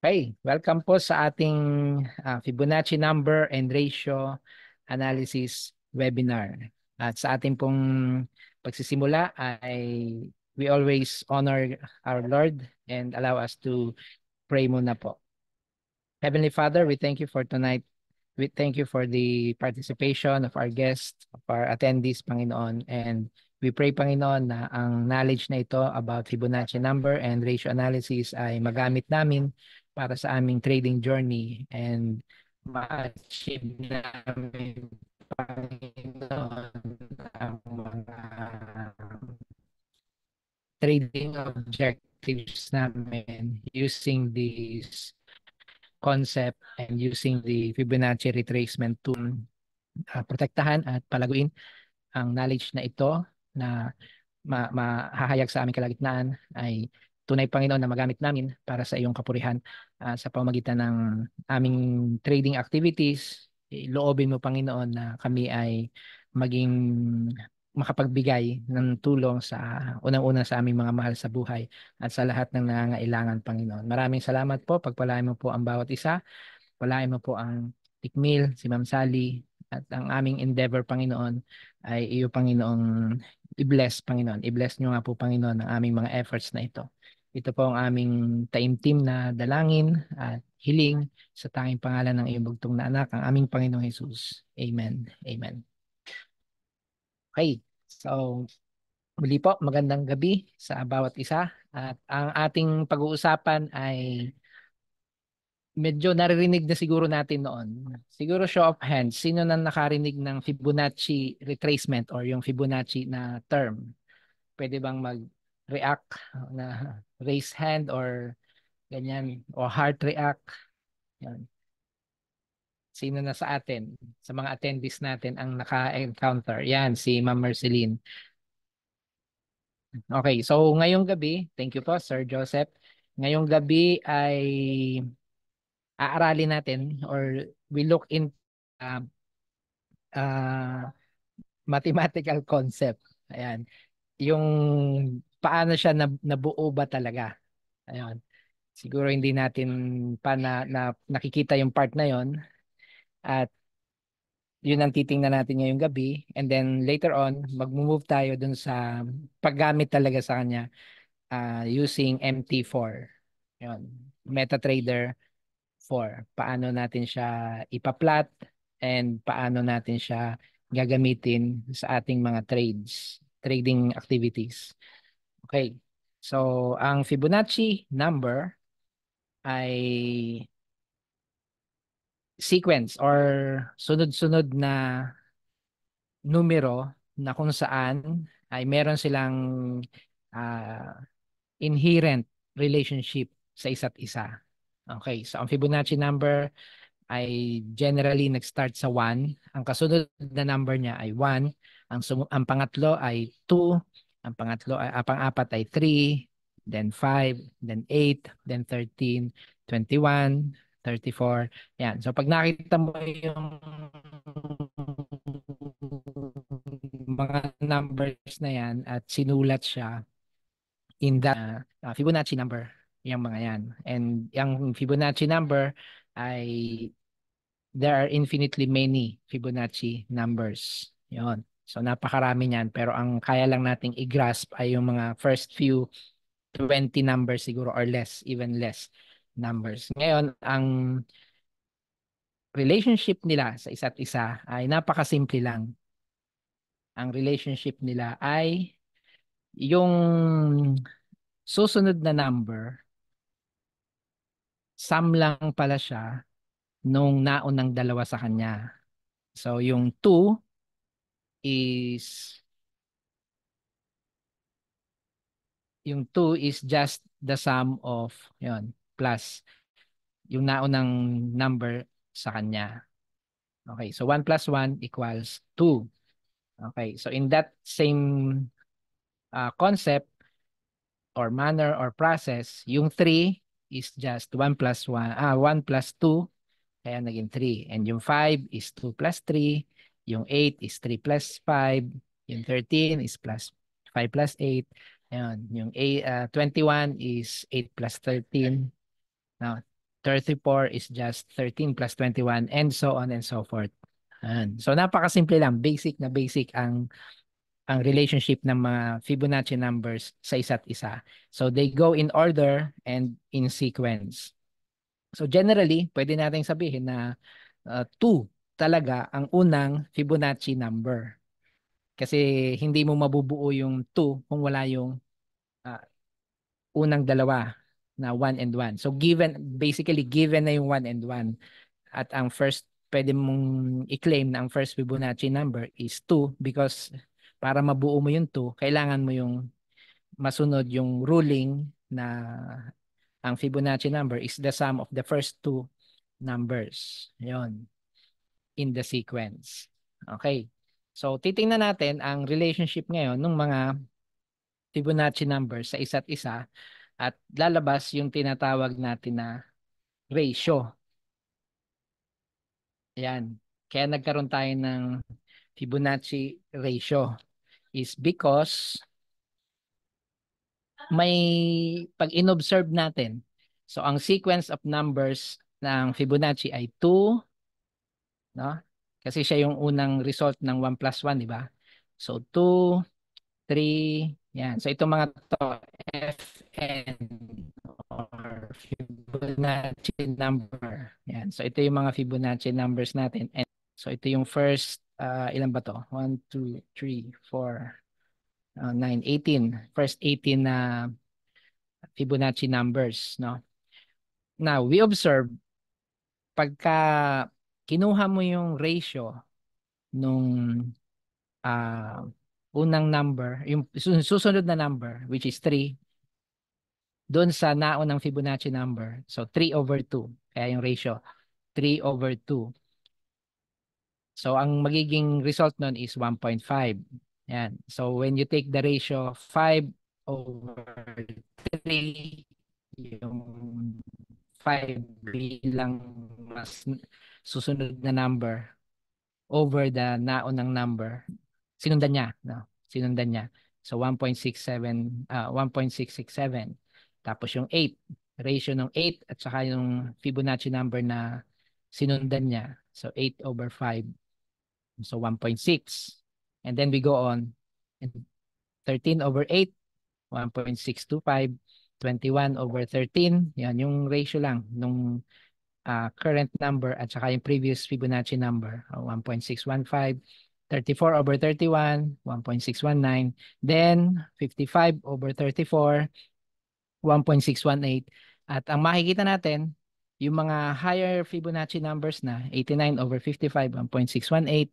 Okay, welcome po sa ating Fibonacci number and ratio analysis webinar. At sa ating pong pagsisimula ay we always honor our Lord and allow us to pray muna po. Heavenly Father, we thank you for tonight. We thank you for the participation of our guests, of our attendees, Panginoon. And we pray, Panginoon, na ang knowledge na ito about Fibonacci number and ratio analysis ay magamit namin para sa aming trading journey and ma-achieve namin, Panginoon, ang mga trading objectives namin using these concept and using the Fibonacci retracement tool, protektahan at palaguin ang knowledge na ito na mahahayag sa aming kalagitnaan ay tunay, Panginoon, na magamit namin para sa iyong kapurihan sa pamamagitan ng aming trading activities. Loobin mo, Panginoon, na kami ay maging makapagbigay ng tulong sa unang-una sa aming mga mahal sa buhay at sa lahat ng nangangailangan, Panginoon. Maraming salamat po. Pagpalain mo po ang bawat isa. Palain mo po ang Tikmil, si Ma'am Sally, at ang aming endeavor, Panginoon, ay iyo, Panginoong, i-bless, Panginoon. I-bless nyo nga po, Panginoon, ang aming mga efforts na ito. Ito po ang aming taimtim na dalangin at hiling sa tanging pangalan ng iyong bugtong na anak, ang aming Panginoong Jesus. Amen. Amen. Okay. So, muli po, magandang gabi sa bawat isa. At ang ating pag-uusapan ay medyo naririnig na siguro natin noon. Siguro show of hands, sino na nakarinig ng Fibonacci retracement or yung Fibonacci na term? Pwede bang mag-react na raise hand or ganyan o heart react? Yan. Sino na sa atin, sa mga attendees natin ang naka-encounter? Yan, si Ma'am Marceline. Okay, so ngayong gabi, thank you po Sir Joseph. Ngayong gabi ay aaralin natin or we look in uh, mathematical concept. Ayan. Yung paano siya nabuo ba talaga. Ayan. Siguro hindi natin pa nakikita yung part na yon at yun ang titingnan natin ngayong gabi. And then later on, mag-move tayo dun sa paggamit talaga sa kanya using MT4. Yun. MetaTrader 4. Paano natin siya ipaplat and paano natin siya gagamitin sa ating mga trading activities. Okay. So, ang Fibonacci number ay sequence or sunod-sunod na numero na kung saan ay meron silang uh, inherent relationship sa isa't isa. Okay, so ang Fibonacci number ay generally nag-start sa 1. Ang kasunod na number niya ay 1. Ang pangatlo ay 2. Ang pang-apat ay 3, then 5, then 8, then 13, 21, 34. Yan. So pag nakita mo yung mga numbers na yan at sinulat siya in that Fibonacci number, yung mga yan. And yung Fibonacci number ay there are infinitely many Fibonacci numbers. Yon. So napakarami niyan pero ang kaya lang nating i-grasp ay yung mga first few 20 numbers siguro or less, even less numbers. Ngayon, ang relationship nila sa isa't isa ay napakasimple lang. Ang relationship nila ay yung susunod na number, sum lang pala siya nung naunang dalawa sa kanya. So yung 2 is just the sum of yon plus yung naunang number sa kanya. Okay, so 1 plus 1 equals 2. Okay, so in that same concept or manner or process, yung 3 is just 1 plus 2, kaya naging 3. And yung 5 is 2 plus 3, yung 8 is 3 plus 5, yung 13 is plus 5 plus 8, ayun, yung 21 is 8 plus 13. Now, 34 is just 13 plus 21 and so on and so forth. Ayan. So napakasimple lang, basic na basic ang relationship ng mga Fibonacci numbers sa isa't isa. So they go in order and in sequence. So generally, pwede nating sabihin na 2 talaga ang unang Fibonacci number. Kasi hindi mo mabubuo yung 2 kung wala yung ah, unang dalawa na 1 and 1. So basically given na yung 1 and 1. At ang first, pwede mong i-claim na ang first Fibonacci number is 2 because para mabuo mo yung 2, kailangan mo yung masunod yung ruling na ang Fibonacci number is the sum of the first two numbers. Yon, in the sequence. Okay. So titingnan natin ang relationship ngayon ng mga Fibonacci numbers sa isa't isa at lalabas yung tinatawag natin na ratio. Yan. Kaya nagkaroon tayo ng Fibonacci ratio is because may pag inobserve natin. So ang sequence of numbers ng Fibonacci ay 2, no? Kasi siya yung unang result ng 1 plus 1, di ba? So 2, 3, yan. So itong mga to, Fn or Fibonacci number. Yan. So ito yung mga Fibonacci numbers natin. And so ito yung first, ilan ba to? 1, 2, 3, 4, 9, 18. First 18 na Fibonacci numbers, no? Now, we observe pagka kinuha mo yung ratio nung uh, unang number, yung susunod na number, which is 3, doon sa naunang Fibonacci number. So, 3/2. Kaya yung ratio, 3/2. So, ang magiging result nun is 1.5. Yan. So, when you take the ratio 5/3, yung 5 bilang mas susunod na number over the naunang number, sinundan niya, no? Sinundan niya. So 1.667. Tapos yung 8, ratio ng 8 at saka yung Fibonacci number na sinundan niya. So 8/5. So 1.6. And then we go on. And 13/8, 1.625. 21/13. Yan, yung ratio lang nung current number at saka yung previous Fibonacci number, 1.615, 34/31, 1.619, then 55/34, 1.618. At ang makikita natin, yung mga higher Fibonacci numbers na 89/55, 1.618,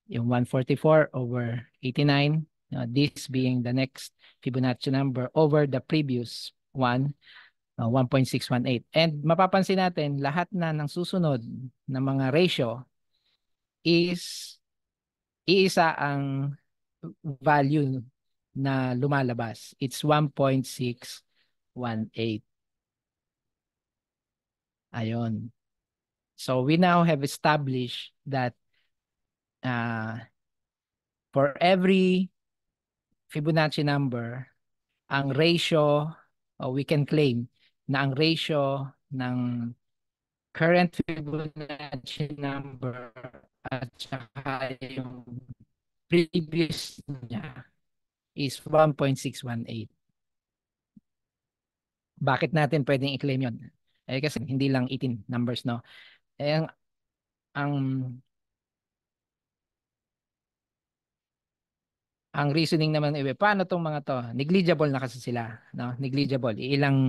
yung 144/89, this being the next Fibonacci number over the previous one, 1.618. And mapapansin natin, lahat na ng susunod na mga ratio is iisa ang value na lumalabas. It's 1.618. Ayon. So we now have established that for every Fibonacci number, ang ratio, we can claim na ang ratio ng current Fibonacci number at saka yung previous niya is 1.618. Bakit natin pwedeng i-claim yun? Kasi hindi lang 18 numbers, no? Ang ang reasoning naman paano tong mga to? Negligible na kasi sila, no? Negligible. Ilang,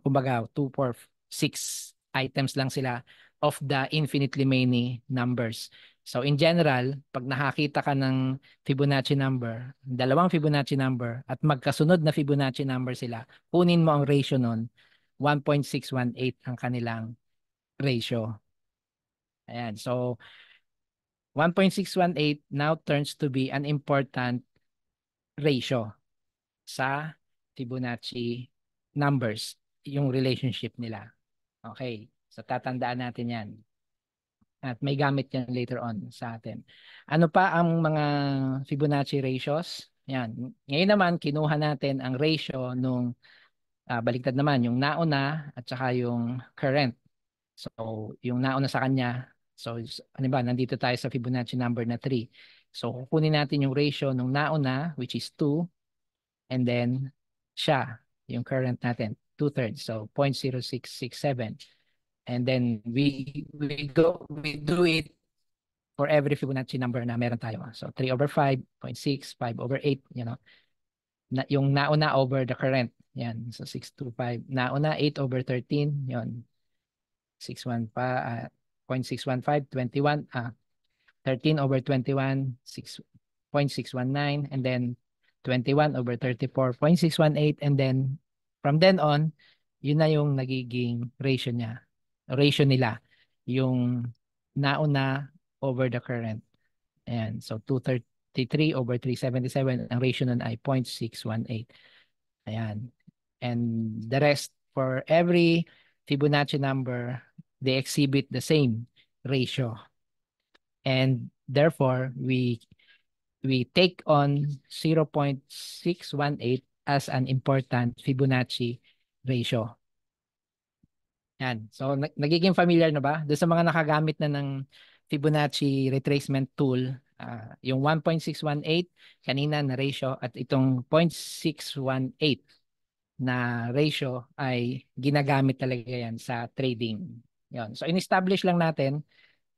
kumbaga, 2, 4, 6 items lang sila of the infinitely many numbers. So in general, pag nakakita ka ng Fibonacci number, dalawang Fibonacci number at magkasunod na Fibonacci number sila, kunin mo ang ratio nun, 1.618 ang kanilang ratio. Ayan. So 1.618 now turns to be an important ratio sa Fibonacci numbers, yung relationship nila. Okay. So tatandaan natin yan. At may gamit yan later on sa atin. Ano pa ang mga Fibonacci ratios? Yan. Ngayon naman, kinuha natin ang ratio nung baliktad naman, yung nauna at saka yung current. So, yung nauna sa kanya, so, ano ba, nandito tayo sa Fibonacci number na 3. So, kukunin natin yung ratio nung nauna, which is 2, and then siya, yung current natin, 2/3. So, 0.0667. And then we do it for every Fibonacci number na meron tayo. So 3/5, 0.6, 5/8, yung nauna over the current. Yan. So 625. Nauna 8/13, yon. 61 pa 0.615, 21 13/21, 6.619, and then 21/34, 0.618, and then from then on, yun na yung nagiging ratio niya. Ratio nila. Yung nauna over the current. Ayan. So 233/377, ang ratio nun ay 0.618. Ayan. And the rest, for every Fibonacci number, they exhibit the same ratio. And therefore, we take on 0.618 as an important Fibonacci ratio. Yan. So, nagiging familiar na ba? Doon sa mga nakagamit na ng Fibonacci retracement tool, yung 1.618 kanina na ratio at itong 0.618 na ratio ay ginagamit talaga yan sa trading. Yon. So, in-establish lang natin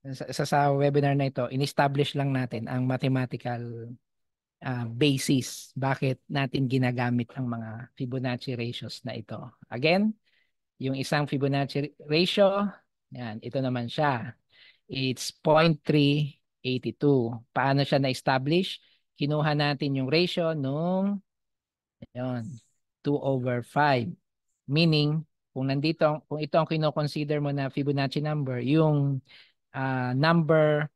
sa webinar na ito, in-establish lang natin ang mathematical basis bakit natin ginagamit ang mga Fibonacci ratios na ito. Again, yung isang Fibonacci ratio, yan, ito naman siya. It's 0.382. Paano siya na-establish? Kinuha natin yung ratio nung yun, 2/5. Meaning, kung ito ang kino-consider mo na Fibonacci number, yung number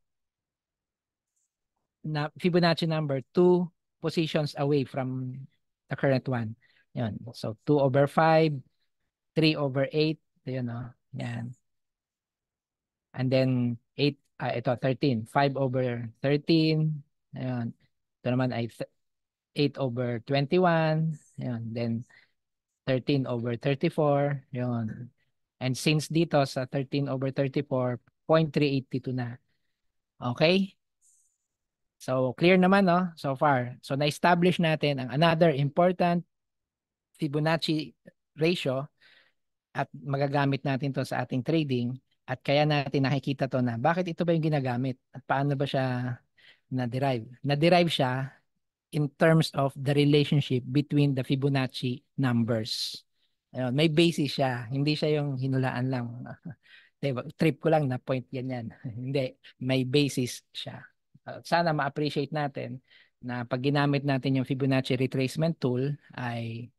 na Fibonacci number 2 positions away from the current one. Yan. So 2/5, 3/8, yun no. Yan. And then 8 ito 13, 5/13. Ayun. Ito naman ay 8/21. Ayun. Then 13/34. Yun. And since dito sa 13/34, 0.382 na. Okay? So, clear naman, no? So far. So, na-establish natin ang another important Fibonacci ratio at magagamit natin to sa ating trading at kaya natin nakikita to na bakit ito ba yung ginagamit at paano ba siya na-derive. Na-derive siya in terms of the relationship between the Fibonacci numbers. Ayun, may basis siya. Hindi siya yung hinulaan lang. Diba? Trip ko lang na point ganyan. Hindi, may basis siya. Sana ma-appreciate natin na pag ginamit natin yung Fibonacci retracement tool ay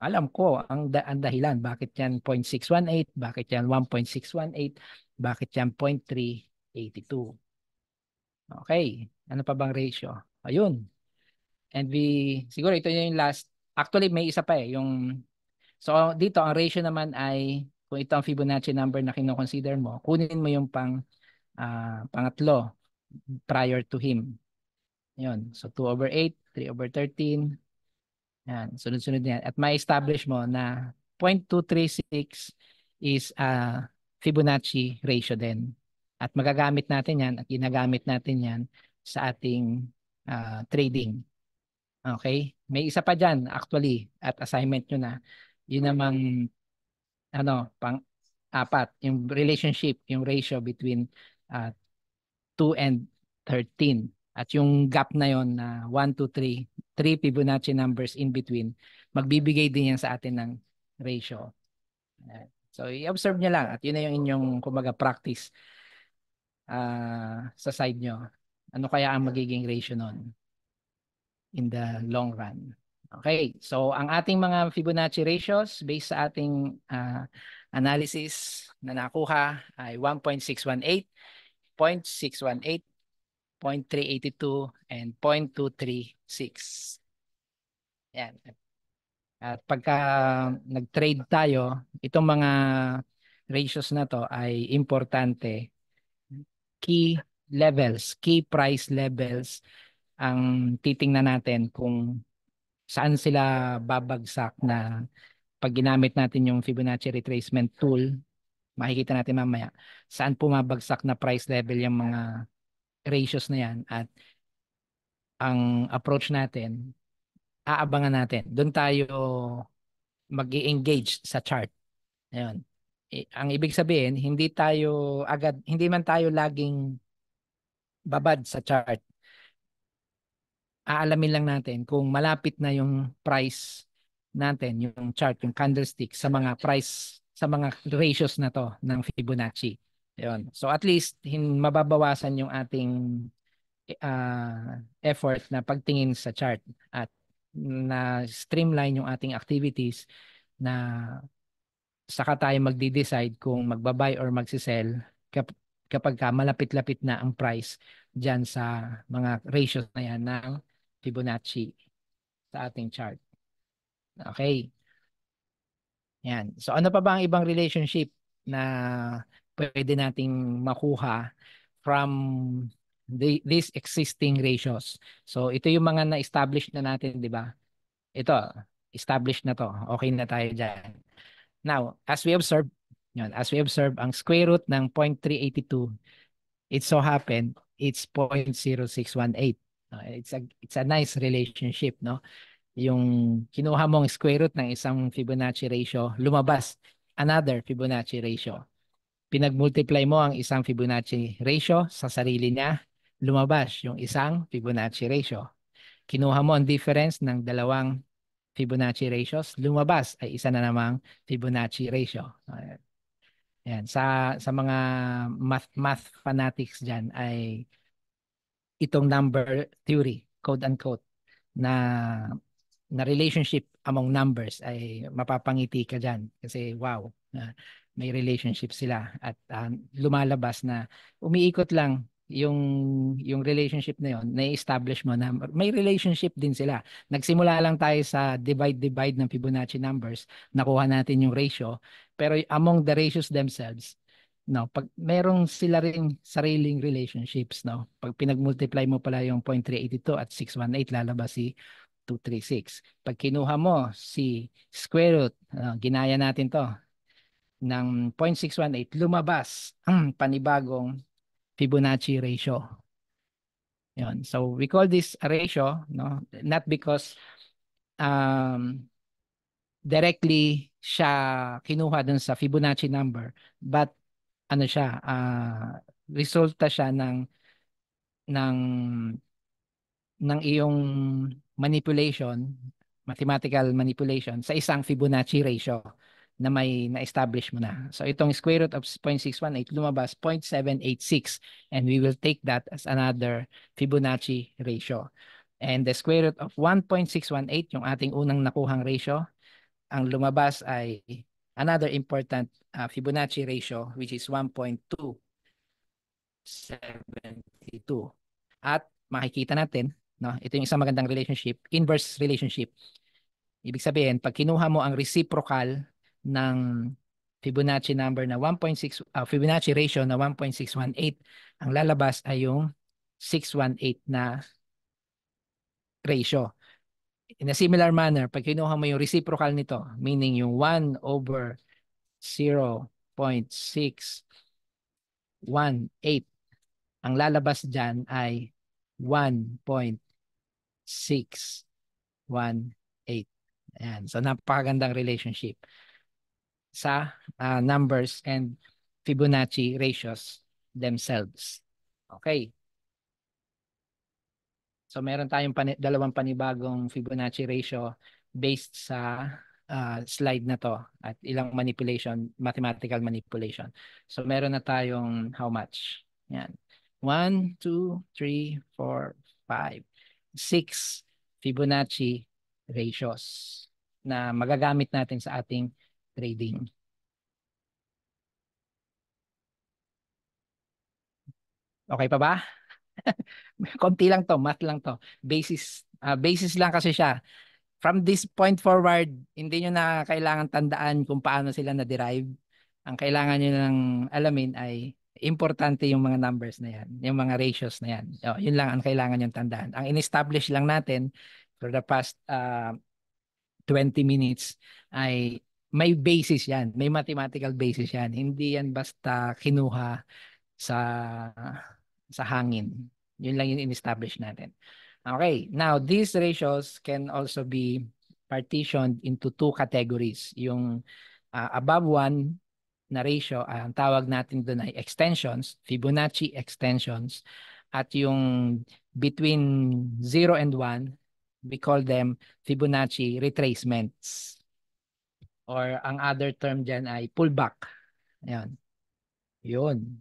alam ko ang dahilan bakit yan 0.618, bakit yan 1.618, bakit yan 0.382. Okay, ano pa bang ratio? Ayun. And siguro ito yung last. Actually, may isa pa yung, so dito ang ratio naman ay, kung ito ang Fibonacci number na kino-consider mo, kunin mo yung pangatlo prior to him. Yun. So 2/8, 3/13. Yan. Sunod-sunod yan. At ma-establish mo na 0.236 is a Fibonacci ratio din. At magagamit natin yan at ginagamit natin yan sa ating trading. Okay? May isa pa dyan actually at assignment nyo na. Yun namang pang-apat. Yung relationship, yung ratio between 2 and 13. At yung gap na yon na 1, 2, 3, 3 Fibonacci numbers in between, magbibigay din yan sa atin ng ratio. So, i-observe nyo lang at yun na yung inyong kumbaga practice sa side nyo. Ano kaya ang magiging ratio nun in the long run? Okay, so ang ating mga Fibonacci ratios based sa ating analysis na nakuha ay 1.618, 0.618, 0.382, and 0.236. Yan. At pagka nag-trade tayo, itong mga ratios na to ay importante. Key levels, key price levels ang titingnan natin kung saan sila babagsak na pag ginamit natin yung Fibonacci retracement tool makikita natin mamaya saan pumabagsak na price level yung mga ratios na yan at ang approach natin, aabangan natin. Doon tayo mag-i-engage sa chart. Ayun. Ang ibig sabihin, hindi man tayo laging babad sa chart. Aalamin lang natin kung malapit na yung price natin, yung chart, yung candlestick sa mga price, sa mga ratios na to ng Fibonacci. Ayun. So at least mababawasan yung ating effort na pagtingin sa chart at na streamline yung ating activities na saka tayo magde-decide kung magba-buy or magsisell kapag ka malapit-lapit na ang price dyan sa mga ratios na yan ng Fibonacci sa ating chart. Okay. Yan. So ano pa ba ang ibang relationship na pwede nating makuha from these existing ratios? So ito yung mga na-establish na natin, di ba? Ito, established na to. Okay na tayo dyan. Now, as we observe, ang square root ng 0.382, it so happened, it's 0.0618. It's a nice relationship, no? Yung kinuha mong square root ng isang Fibonacci ratio, lumabas another Fibonacci ratio. Pinag-multiply mo ang isang Fibonacci ratio sa sarili niya, lumabas yung isang Fibonacci ratio. Kinuha mo ang difference ng dalawang Fibonacci ratios, lumabas ay isa na namang Fibonacci ratio. Ayan. Sa mga math fanatics dyan ay itong number theory, quote unquote, na relationship among numbers ay mapapangiti ka dyan kasi wow, may relationship sila at lumalabas na umiikot lang yung relationship na yon, na-establish mo na may relationship din sila. Nagsimula lang tayo sa divide ng Fibonacci numbers, nakuha natin yung ratio, pero among the ratios themselves, no, pag merong sila ring sariling relationships, no. Pag pinag-multiply mo pala yung 0.382 at 618, lalabas si 236. Pag kinuha mo si square root, ginaya natin to ng 0.618, lumabas ang panibagong Fibonacci ratio. Yun. So we call this a ratio, no? Not because directly siya kinuha dun sa Fibonacci number, but ano siya, resulta siya ng ng iyong manipulation, mathematical manipulation sa isang Fibonacci ratio na may na-establish mo na. So itong square root of 0.618 lumabas 0.786 and we will take that as another Fibonacci ratio. And the square root of 1.618, yung ating unang nakuhang ratio, ang lumabas ay another important Fibonacci ratio which is 1.272. At makikita natin, no, ito yung isang magandang relationship, inverse relationship. Ibig sabihin, pag kinuha mo ang reciprocal ng Fibonacci number na 1.6, Fibonacci ratio na 1.618, ang lalabas ay yung 618 na ratio. In a similar manner, pag kinuha mo yung reciprocal nito, meaning yung 1 over 0.618, ang lalabas dyan ay 1.618. Ayan. So, napakagandang relationship sa numbers and Fibonacci ratios themselves. Okay. So, meron tayong dalawang panibagong Fibonacci ratio based sa slide na to at ilang mathematical manipulation. So, meron na tayong how much? Yan. 1, 2, 3, 4, 5, 6 Fibonacci ratios na magagamit natin sa ating trading. Okay pa ba? Konti lang to, math lang to. Basis lang kasi siya. From this point forward, hindi nyo na kailangan tandaan kung paano sila na-derive. Ang kailangan nyo lang alamin ay importante yung mga numbers na yan, yung mga ratios na yan. Yun lang ang kailangan nyo tandaan. Ang in-establish lang natin for the past 20 minutes ay may basis yan. May mathematical basis yan. Hindi yan basta kinuha sa sa hangin. Yun lang yung in-establish natin. Okay, now these ratios can also be partitioned into two categories. Yung above 1 na ratio, ang tawag natin doon ay extensions, Fibonacci extensions. At yung between 0 and 1, we call them Fibonacci retracements. Or ang other term dyan ay pullback. Ayan. Yun.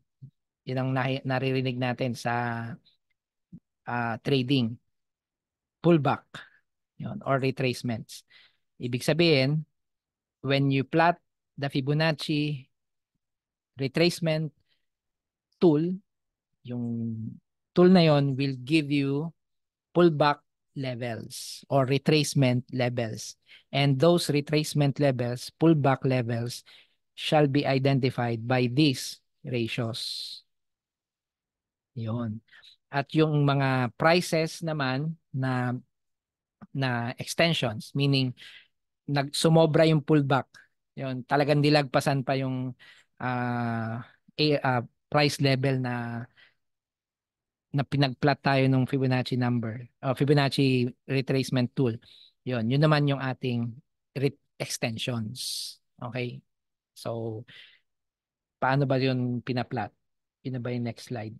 Yun ang naririnig natin sa trading. Pullback. Yun. Or retracements. Ibig sabihin, when you plot the Fibonacci retracement tool, yung tool na yon will give you pullback levels or retracement levels. And those retracement levels, pullback levels, shall be identified by these ratios. Yun. At yung mga prices naman na extensions, meaning sumobra yung pullback. Yun, talagang dilagpasan pa yung uh, price level na pinagplot tayo ng Fibonacci number, Fibonacci retracement tool. Yun naman yung ating extensions. Okay? So, paano ba yun pinaplot? Yun na ba yung next slide?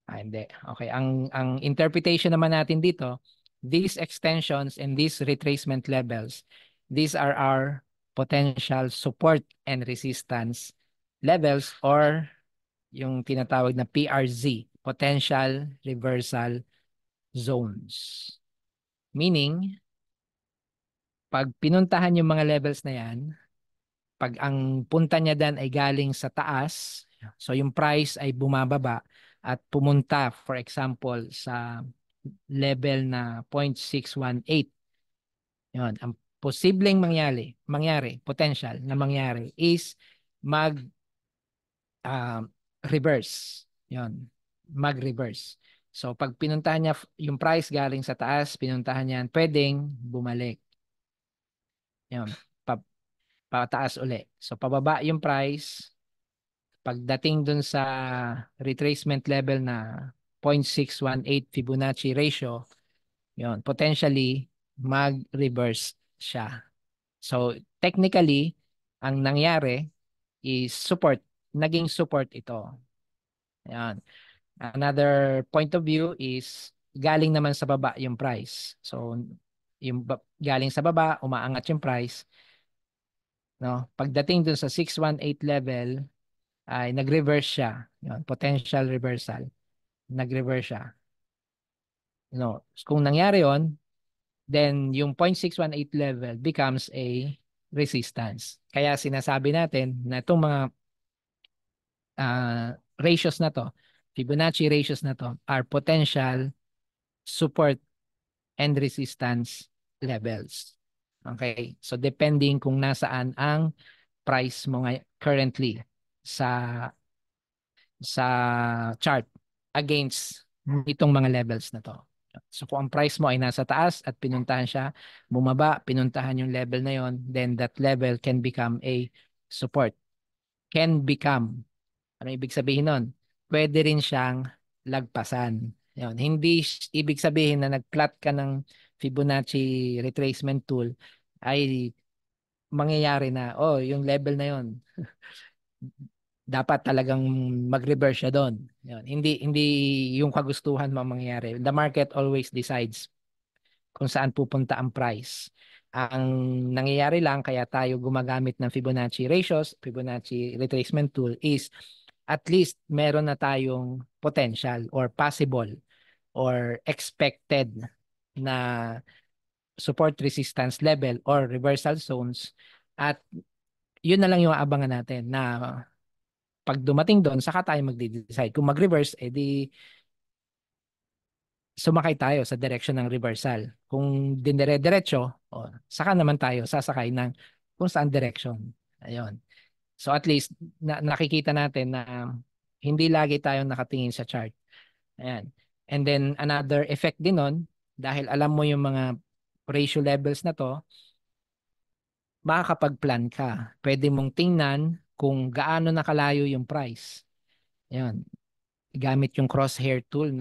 Hindi. Okay. Ang interpretation naman natin dito, these extensions and these retracement levels, these are our potential support and resistance levels or yung tinatawag na PRZ, potential reversal zones. Meaning, pag pinuntahan yung mga levels na yan, pag ang punta niya dan ay galing sa taas, so yung price ay bumababa at pumunta, for example, sa level na 0.618. Yun, ang posibleng mangyari, potential na mangyari is mag reverse. Yun, mag-reverse. So pag pinuntahan niya yung price galing sa taas, pinuntahan niya, pwedeng bumalik. Yun, pataas uli. So pababa yung price, pagdating dun sa retracement level na 0.618 Fibonacci ratio, yun, potentially mag-reverse siya. So technically, ang nangyari is support, naging support ito. Yan. Another point of view is galing naman sa baba yung price. So yung galing sa baba, umaangat yung price. No? Pagdating dun sa 618 level, ay nag-reverse siya. Yun, potential reversal. Nag-reverse siya. No? Kung nangyari yon, then yung 0.618 level becomes a resistance. Kaya sinasabi natin na itong mga ratios na to, Fibonacci ratios na to, are potential support and resistance levels. Okay? So depending kung nasaan ang price mo currently sa chart against itong mga levels na to. So kung ang price mo ay nasa taas at pinuntahan siya, bumaba, pinuntahan yung level na yon, then that level can become a support. Can become. Ano ibig sabihin nun? Pwede rin siyang lagpasan. Yun. Hindi ibig sabihin na nag-plot ka ng Fibonacci retracement tool ay mangyayari na, oh, yung level na yon dapat talagang mag-reverse siya doon. Yun. Hindi yung kagustuhan mo mangyayari. The market always decides kung saan pupunta ang price. Ang nangyayari lang kaya tayo gumagamit ng Fibonacci ratios, Fibonacci retracement tool is at least meron na tayong potential or possible or expected na support resistance level or reversal zones at yun na lang yung aabangan natin na pag dumating doon, saka tayo magde-decide. Kung mag-reverse, edi sumakay tayo sa direction ng reversal. Kung dinire-diretso, saka naman tayo sasakay ng kung saan direction. Ayun. So at least nakikita natin na hindi lagi tayong nakatingin sa chart. Ayan. And then another effect din nun, dahil alam mo yung mga ratio levels na to, makakapag-plan ka. Pwede mong tingnan kung gaano nakalayo yung price. Ayan. Gamit yung crosshair tool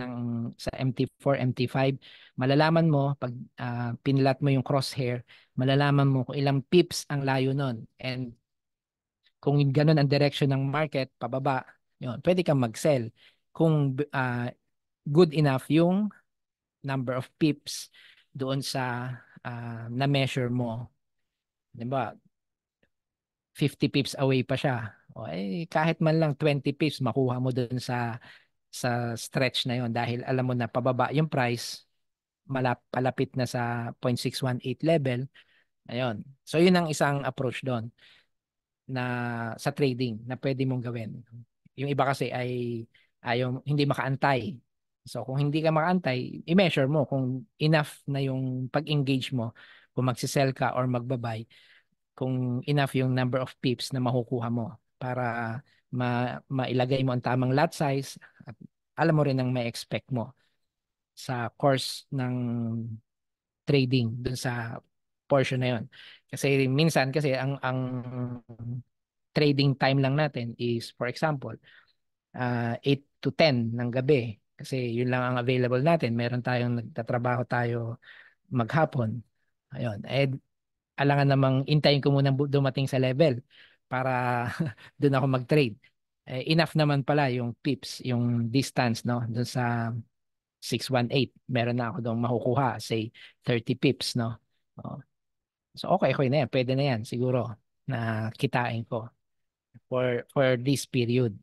sa MT4, MT5, malalaman mo pag pinilat mo yung crosshair, malalaman mo kung ilang pips ang layo nun. And kung ganun ang direction ng market, pababa, yun, pwede kang mag-sell. Kung good enough yung number of pips doon sa na-measure mo. Diba? 50 pips away pa siya. O, kahit man lang 20 pips makuha mo doon sa stretch na yon dahil alam mo na pababa yung price, palapit na sa 0.618 level. Ayun. So yun ang isang approach doon na sa trading na pwede mong gawin. Yung iba kasi ay ayaw hindi makaantay. So kung hindi ka makaantay, i-measure mo kung enough na yung pag-engage mo, kung magsisell ka or magbabay, kung enough yung number of pips na makukuha mo para mailagay mo ang tamang lot size at alam mo rin ang may expect mo sa course ng trading dun sa portion na yon. Kasi minsan kasi ang trading time lang natin is for example 8 to 10 ng gabi kasi yun lang ang available natin. Meron tayong nagtatrabaho tayo maghapon. Ayun. Alangan namang intayin ko muna dumating sa level para doon ako mag-trade. Enough naman pala yung pips, yung distance no doon sa 618. Meron na ako doon makukuha, say 30 pips no. Oh. So okay na yan, pwede na yan siguro na kitain ko for this period.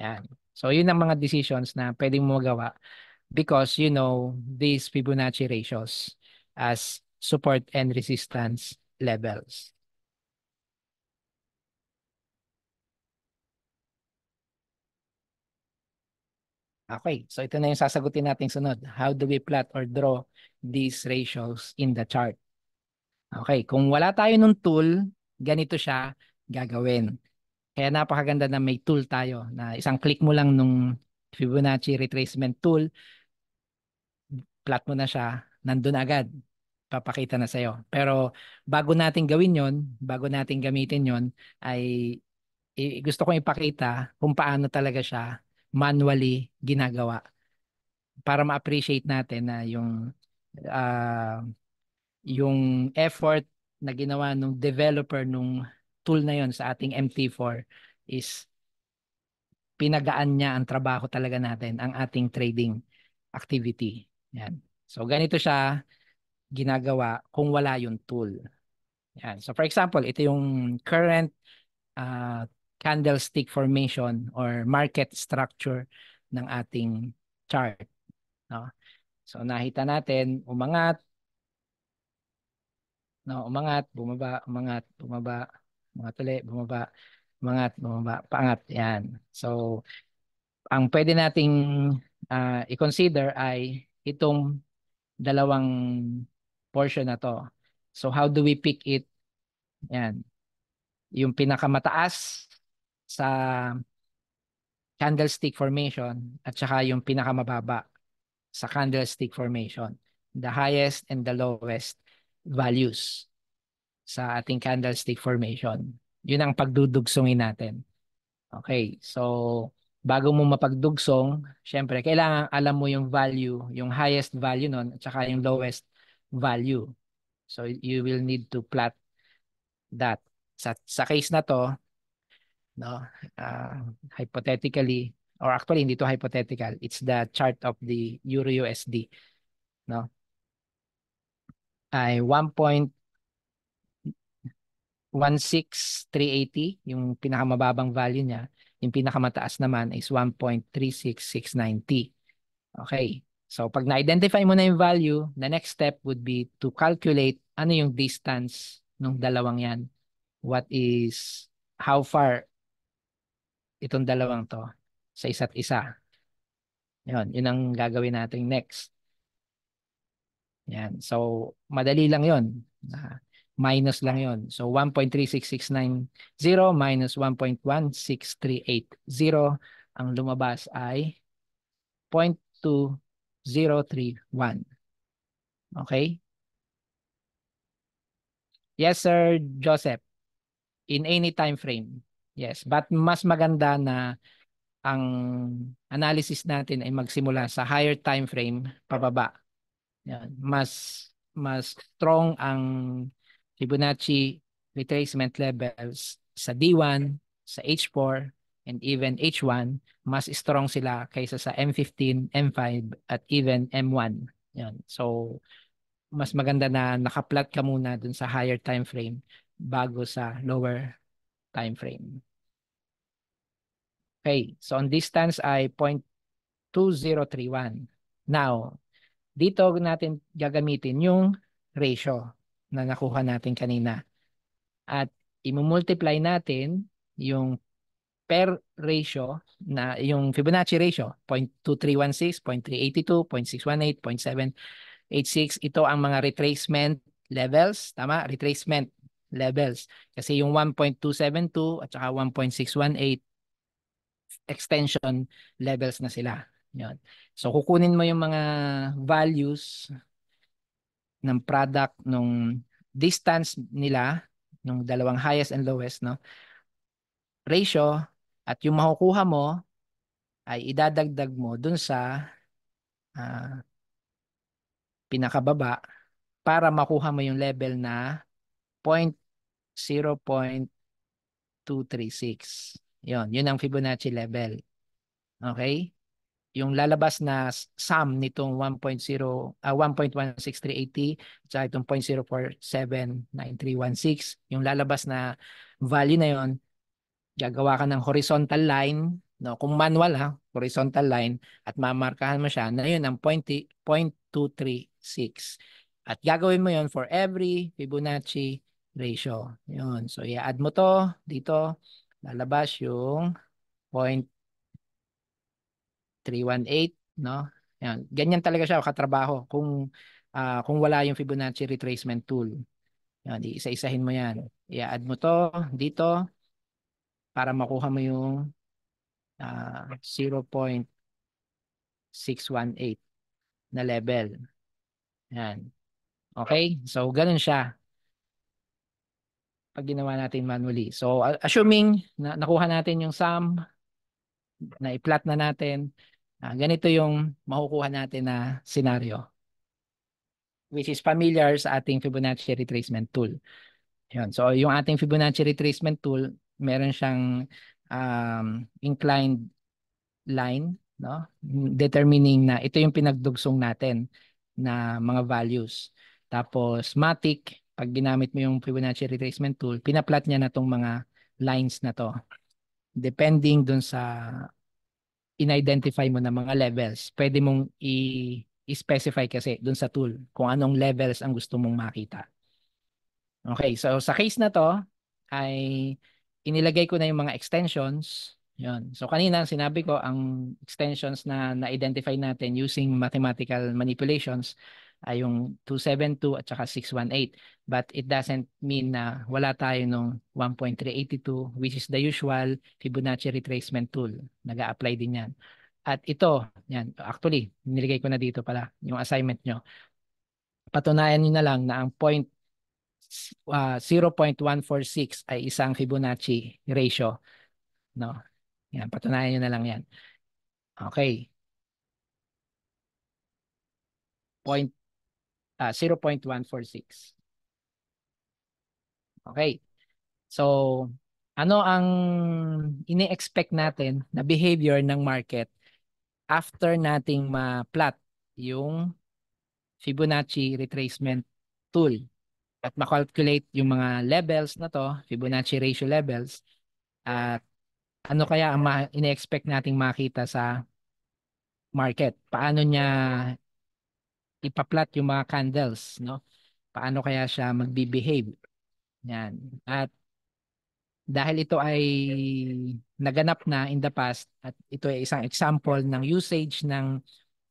Yan. So yun ang mga decisions na pwedeng mo magawa because you know these Fibonacci ratios as support and resistance levels. Okay, so ito na yung sasagutin nating sunod. How do we plot or draw these ratios in the chart? Okay, kung wala tayo nung tool, ganito siya gagawin. Kaya napakaganda na may tool tayo na isang click mo lang nung Fibonacci retracement tool, plot mo na siya, nandun agad. Papakita na sa'yo. Pero bago natin gawin yon, bago natin gamitin yon, ay gusto kong ipakita kung paano talaga siya manually ginagawa para ma-appreciate natin na uh, yung effort na ginawa ng developer nung tool na yon sa ating MT4 is pinagaan niya ang trabaho talaga natin, ang ating trading activity. Yan. So ganito siya ginagawa kung wala yung tool. Yan. So for example, ito yung current uh, candlestick formation or market structure ng ating chart. No? So nakita natin, umangat, no, umangat, bumaba, umangat, bumaba, umangat ulit, bumaba, umangat, bumaba, paangat. Yan. So ang pwede nating i-consider ay itong dalawang portion na to. So how do we pick it? Yan. Yung pinakamataas sa candlestick formation at saka yung pinakamababa sa candlestick formation. The highest and the lowest values sa ating candlestick formation. Yun ang pagdudugsongin natin. Okay, so bago mo mapagdugsong, syempre kailangan alam mo yung value, yung highest value nun at saka yung lowest value. So you will need to plot that. Sa case na to, no, hypothetically, or actually hindi to hypothetical, it's the chart of the Euro USD, no? Ay 1.16380 yung pinakamababang value niya. Yung pinakamataas naman is 1.36690. Okay. So pag na-identify mo na yung value, the next step would be to calculate ano yung distance ng dalawang yan. How far itong dalawang to sa isa't isa. Yun ang gagawin natin next. Yan. So madali lang yun. Minus lang yun. So 1.36690 minus 1.16380. Ang lumabas ay 0.2031. Okay? Yes, Sir Joseph. In any time frame. Yes, but mas maganda na ang analysis natin ay magsimula sa higher time frame pababa. Yan. Mas strong ang Fibonacci retracement levels sa D1, sa H4, and even H1. Mas strong sila kaysa sa M15, M5, at even M1. Yan. So, mas maganda na nakaplot ka muna dun sa higher time frame bago sa lower time frame. Okay, so ang distance ay 0.2031. Now, dito natin gagamitin yung ratio na nakuha natin kanina. At i-multiply natin yung per ratio na yung Fibonacci ratio, 0.2316, 0.382, 0.618, 0.786. Ito ang mga retracement levels. Tama? Retracement levels. Kasi yung 1.272 at saka 1.618 extension levels na sila. Yun. So kukunin mo yung mga values ng product nung distance nila nung dalawang highest and lowest, no, ratio, at yung makukuha mo ay idadagdag mo dun sa ah, pinakababa para makuha mo yung level na 0.0236. Yun ang Fibonacci level. Okay? Yung lalabas na sum nitong 1.16380 at itong 0.047936, yung lalabas na value na yon, gagawa ka ng horizontal line, no? Kung manual ha, horizontal line, at mamarkahan mo siya na yun ang 0.236. At gagawin mo yon for every Fibonacci ratio. Yun. So i-add mo to dito, lalabas yung 318, no? Yan. Ganyan talaga siya katrabaho kung wala yung Fibonacci retracement tool. Yan, iisa-isahin mo yan. I-add mo to dito para makuha mo yung 0.618 na level. Yan. Okay? So, ganun siya pag ginawa natin manually. So, assuming na nakuha natin yung sum, na i-plot na natin, ganito yung makukuha natin na scenario, which is familiar sa ating Fibonacci retracement tool. Yun. So, yung ating Fibonacci retracement tool, meron siyang inclined line, no? Determining na ito yung pinagdugsong natin na mga values. Tapos, matic, pag ginamit mo yung Fibonacci retracement tool, pinaplot niya na tong mga lines na to. Depending dun sa in-identify mo na mga levels, pwede mong i-specify kasi dun sa tool kung anong levels ang gusto mong makita. Okay, so sa case na to ay inilagay ko na yung mga extensions. Yun. So kanina sinabi ko ang extensions na na-identify natin using mathematical manipulations ay yung 272 at saka 618. But it doesn't mean na wala tayo nung 1.382, which is the usual Fibonacci retracement tool. Nag-a-apply din yan. At ito, yan, actually, nilagay ko na dito pala yung assignment nyo. Patunayan nyo na lang na ang 0.146 ay isang Fibonacci ratio, no? Yan, patunayan niyo na lang yan. Okay. 0.146. Okay. So, ano ang ini-expect natin na behavior ng market after nating ma-plot yung Fibonacci retracement tool at ma-calculate yung mga levels na to, Fibonacci ratio levels, at ano kaya ang ini-expect nating makita sa market? Paano niya ipa-plot yung mga candles, no? Paano kaya siya magbe-behave? Yan. At dahil ito ay naganap na in the past at ito ay isang example ng usage ng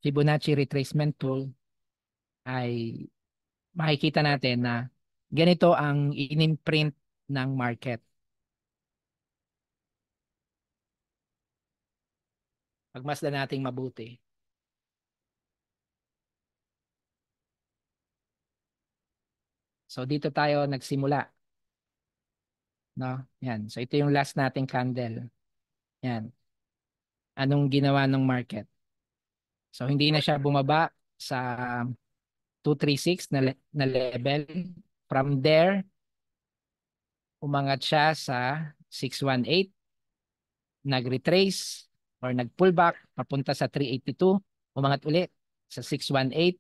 Fibonacci retracement tool, ay makikita natin na ganito ang in-imprint ng market. Pagmasdan nating mabuti. So dito tayo nagsimula, no? Yan. So ito yung last nating candle. Yan. Anong ginawa ng market? So hindi na siya bumaba sa 236 na level. From there, umangat siya sa 618, nag-retrace or nag-pullback papunta sa 382, umangat ulit sa 618,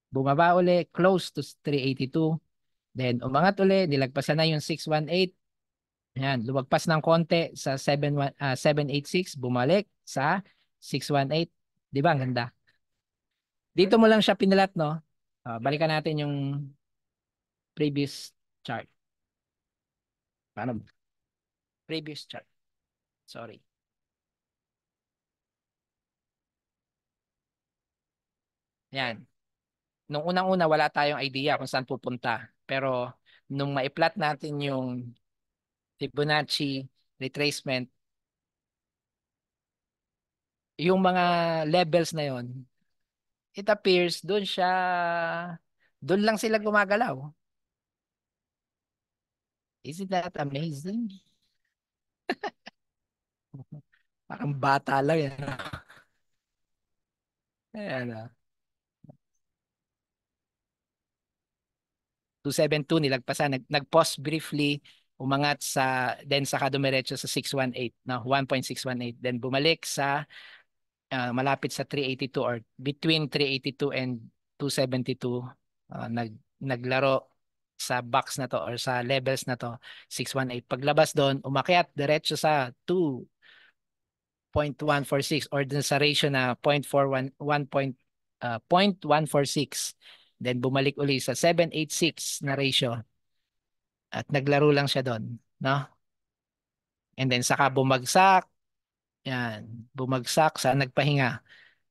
bumaba uli, close to 382, then umangat uli, nilagpasan na yung 618, yan, lumagpas ng konti sa 786, bumalik sa 618. Di ba? Ang ganda. Dito mo lang siya pinilat, no? Balikan natin yung previous chart. Paano? Previous chart. Sorry. Yan. Nung unang-una, wala tayong idea kung saan pupunta. Pero nung maiplat natin yung Fibonacci retracement, yung mga levels na yon, it appears doon lang sila gumagalaw. Isn't that amazing? Parang bata lang yan. Ayan, 272 nilagpasan, nag-pause briefly, umangat sa, then saka dumiretso sa 618, no? 1.618. Then bumalik sa malapit sa 382 or between 382 and 272, naglaro sa box na to or sa levels na to, 618. Paglabas doon, umakyat diretso sa 2.146 or dun sa ratio na 0.146. Then bumalik uli sa 786 na ratio at naglaro lang siya doon, no? And then saka bumagsak, yan, bumagsak sa nagpahinga.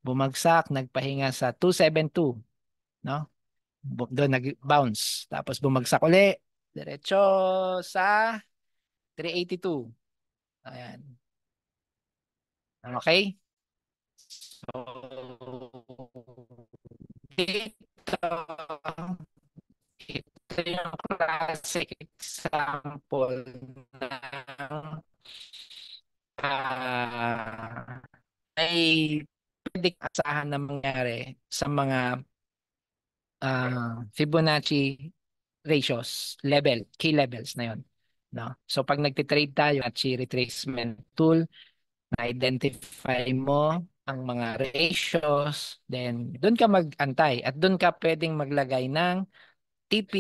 Bumagsak, nagpahinga sa 272, no? Doon nag-bounce. Tapos bumagsak uli, diretso sa 382. Ayan. Okay? So, dito, ito yung classic example ng ay pwede asahan na mangyari sa mga Fibonacci ratios, key levels na yon. No? So pag nagtitrade tayo at retracement tool, na-identify mo ang mga ratios, then doon ka mag-antay at doon ka pwedeng maglagay ng TP,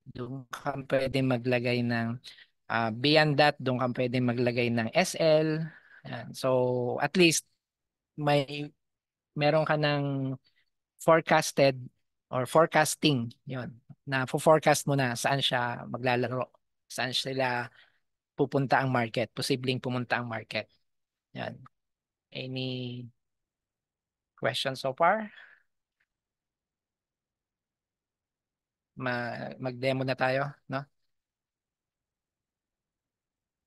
doon ka pwedeng maglagay ng beyond that, doon ka pwedeng maglagay ng SL. Yan. So at least meron ka ng forecasted or forecasting yon na forecast mo na saan siya maglalaro, saan sila pupunta ang market, posibleng pumunta ang market. Yan. Any questions so far? Mag-demo na tayo, no?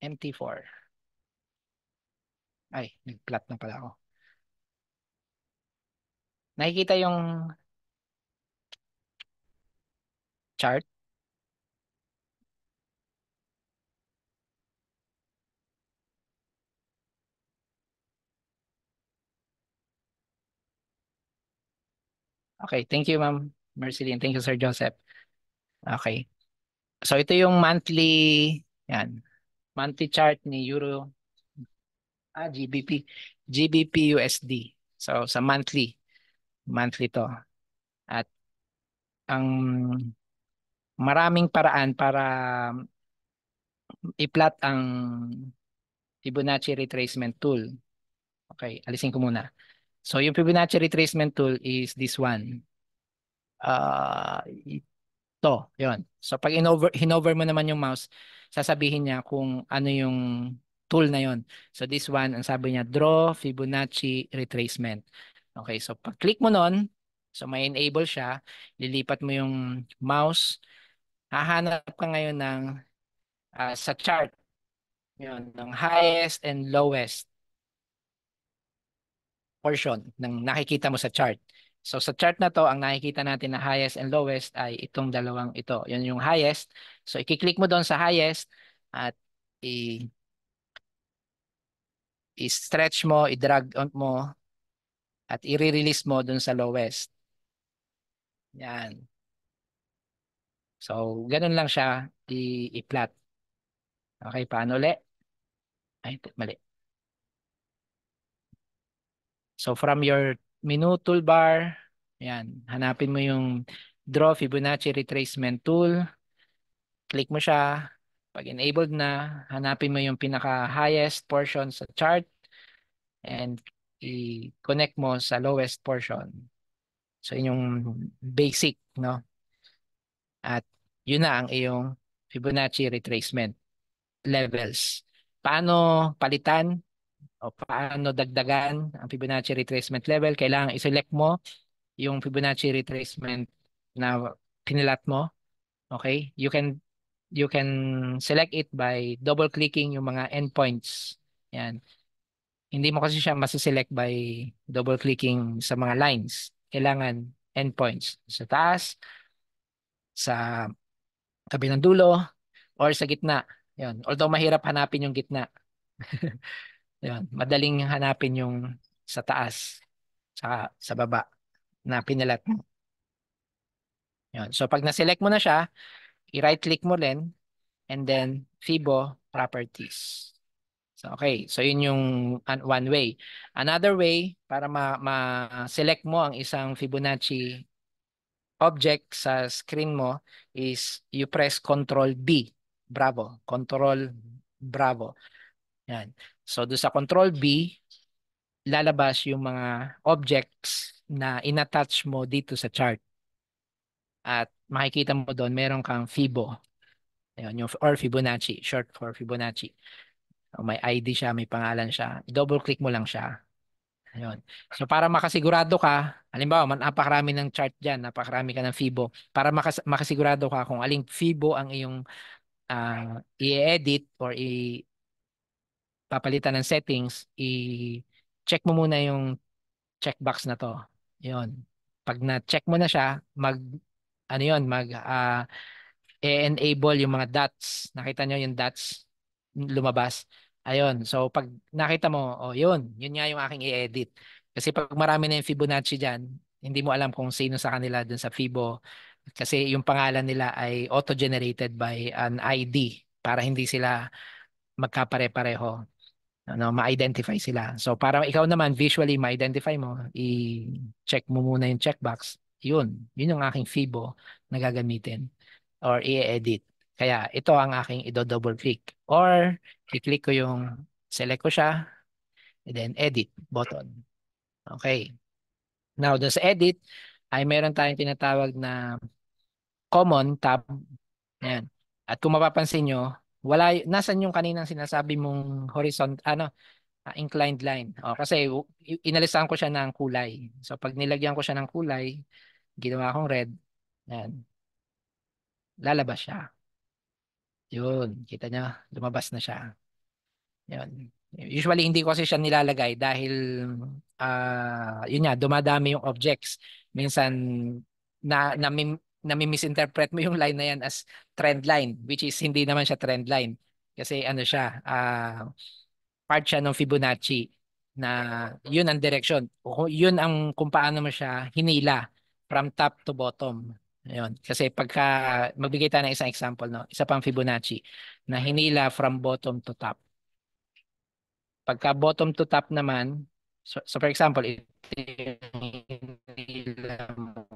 MT4. Ay, nag-plot na pala ako. Nakikita yung chart? Okay, thank you, Ma'am Merceline. Thank you, Sir Joseph. Okay. So ito yung monthly, yan. Monthly chart ni Euro, GBP. GBP USD. So sa monthly to. At ang maraming paraan para i-plot ang Fibonacci retracement tool. Okay, alisin ko muna. So yung Fibonacci retracement tool is this one. Ito, yon. So pag hinover mo naman yung mouse, sasabihin niya kung ano yung tool na yon. So this one, ang sabi niya, draw Fibonacci retracement. Okay, so pag click mo nun, so may enable siya, lilipat mo yung mouse, hahanap ka ngayon ng sa chart, yon, ng highest and lowest portion ng nakikita mo sa chart. So sa chart na to, ang nakikita natin na highest and lowest ay itong dalawang ito. Yun yung highest. So i-click mo doon sa highest at i- i-stretch mo, i-drag on mo at i-release mo doon sa lowest. Yan. So ganun lang siya i-plot. Okay, paano ulit? Ay, mali. So from your menu toolbar, yan, hanapin mo yung Draw Fibonacci Retracement Tool. Click mo siya. Pag enabled na, hanapin mo yung pinaka-highest portion sa chart and i-connect mo sa lowest portion. So yun yung basic, no? At yun na ang iyong Fibonacci retracement levels. Paano palitan o paano dagdagan ang Fibonacci retracement level? Kailangan i-select mo yung Fibonacci retracement na pinilat mo. Okay? You can select it by double clicking yung mga endpoints. Yan. Hindi mo kasi siya masiselect by double clicking sa mga lines. Kailangan endpoints sa taas, sa kabilang dulo, or sa gitna. Yan. Although mahirap hanapin yung gitna. Yan. Madaling hanapin yung sa taas, sa baba na pinilat mo. Yan. So pag na-select mo na siya, i-right click mo rin and then Fibo properties. So, okay. So, yun yung one way. Another way, para ma-select mo ang isang Fibonacci object sa screen mo is you press Control B. Bravo. Control Bravo. Yan. So, do sa Control B, lalabas yung mga objects na inattach mo dito sa chart. At makikita mo doon, meron kang Fibo. Ayun, yung, or Fibonacci, short for Fibonacci. May ID siya, may pangalan siya. Double click mo lang siya. Ayun. So para makasigurado ka, halimbawa, napakarami ng chart diyan, napakarami ka ng Fibo. Para makasigurado ka kung aling Fibo ang iyong i-edit or papalitan ng settings, i-check mo muna yung checkbox na to. 'Yon. Pag na-check mo na siya, ano 'yon, enable yung mga dots. Nakita nyo yung dots lumabas. Ayun. So pag nakita mo, oh yun nga yung aking i-edit. Kasi pag marami na yung Fibonacci diyan, hindi mo alam kung sino sa kanila dun sa Fibo. Kasi yung pangalan nila ay auto-generated by an ID para hindi sila magkapare-pareho. Ano, ma-identify sila. So para ikaw naman visually ma-identify mo, i-check mo muna yung checkbox. Yun yung aking Fibo na gagamitin or i-edit. Kaya ito ang aking i-double click. Or i-click ko yung select ko siya and then edit button. Okay. Now, doon sa edit ay meron tayong tinatawag na common tab. Ayan. At kung mapapansin nyo, nasan yung kaninang sinasabi mong inclined line. Kasi inalisan ko siya ng kulay. So pag nilagyan ko siya ng kulay, ginawa kong red, ayan, lalabas siya. Yun, kita nyo, lumabas na siya. Yun. Usually hindi ko kasi siya nilalagay dahil yun nga, dumadami yung objects. Minsan nami-misinterpret mo yung line na yan as trend line, which is hindi naman siya trend line. Kasi ano siya, part siya ng Fibonacci na yun ang direction. Yun ang kung paano mo siya hinila from top to bottom. Ayun. Kasi pagka magbigay tayo ng isang example, no? Isa pang Fibonacci na hinila from bottom to top. Pagka bottom to top naman, so for example, ito yung hinila mo.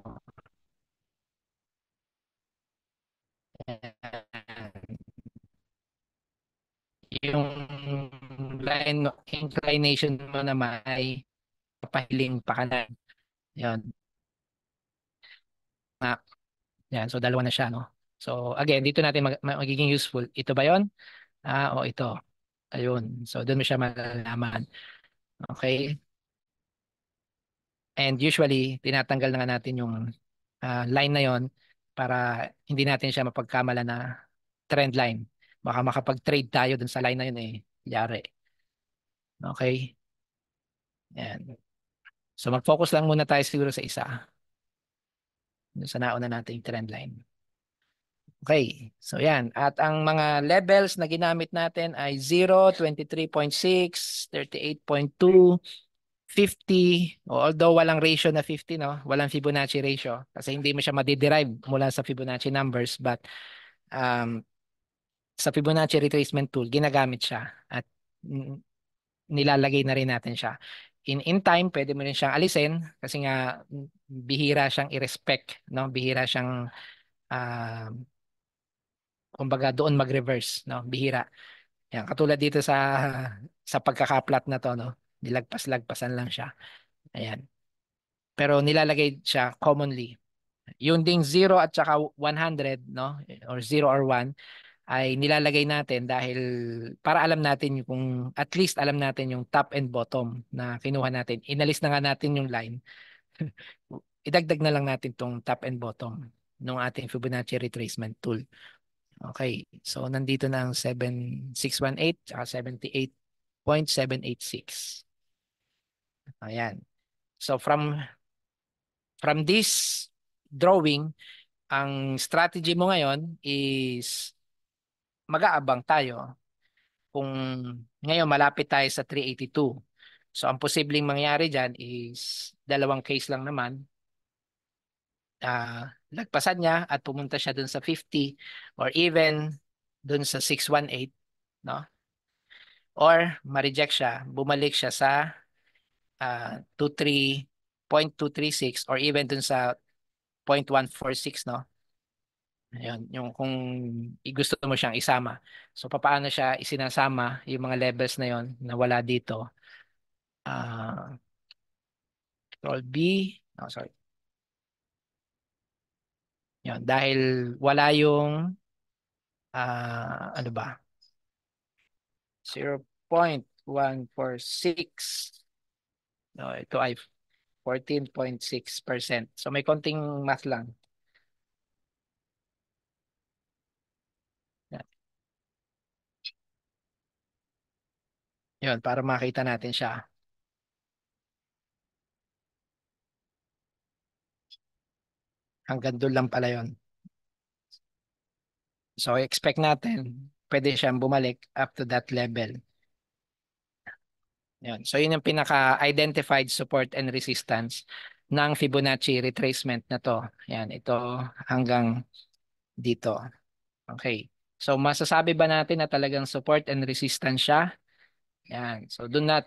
Yung line inclination mo naman ay papahiling pa kanan. Yan. Yan, so dalawa na siya, no? So again, dito natin magiging useful. Ito ba 'yon? O ito. Ayun. So doon mo siya malalaman. Okay? And usually, tinatanggal na nga natin yung line na 'yon para hindi natin siya mapagkamala na trend line. Baka makapag-trade tayo dun sa line na 'yun eh. Yari. Okay? Yan. So mag-focus lang muna tayo siguro sa isa. Sa nauna nating trend line. Okay, so yan. At ang mga levels na ginamit natin ay 0, 23.6, 38.2, 50, although walang ratio na 50, no? Walang Fibonacci ratio kasi hindi mo siya madiderive mula sa Fibonacci numbers, but um, sa Fibonacci retracement tool, ginagamit siya at nilalagay na rin natin siya. In time, pwede mo rin siyang alisin kasi nga bihira siyang i-respect, no? Bihira siyang uh, kumbaga doon mag-reverse, no? Bihira. Yan, katulad dito sa pagkakaplat na to, no? Nilagpas-lagpasan lang siya. Ayan. Pero nilalagay siya commonly. Yung ding 0 at saka 100, no? Or 0 or 1 ay nilalagay natin dahil para alam natin yung kung at least alam natin yung top and bottom na kinuha natin. Inalis na nga natin yung line. Idagdag na lang natin tong top and bottom ng ating Fibonacci retracement tool. Okay. So nandito na ang 7618 at 78.786. Ayan. So from this drawing, ang strategy mo ngayon is mag-aabang tayo kung ngayon malapit tayo sa 382. So ang posibleng mangyari dyan is dalawang case lang naman. Lagpasan niya at pumunta siya dun sa 50 or even dun sa 618, no? Or ma-reject siya, bumalik siya sa 23.236 or even dun sa 0.146, no? Ayun, yung kung gusto mo siyang isama. So papaano siya isinasama yung mga levels na yon na wala dito? Control B. Oh, sorry. Yun, dahil wala yung ano ba? 0.146. No, ito ay 14.6%. So may konting math lang. Yan. Yun, para makita natin siya. Hanggang doon lang pala yun. So expect natin, pwede siyang bumalik up to that level. Yun. So yun yung pinaka-identified support and resistance ng Fibonacci retracement na to. Yan, ito hanggang dito. Okay. So masasabi ba natin na talagang support and resistance siya? Yan. So doon na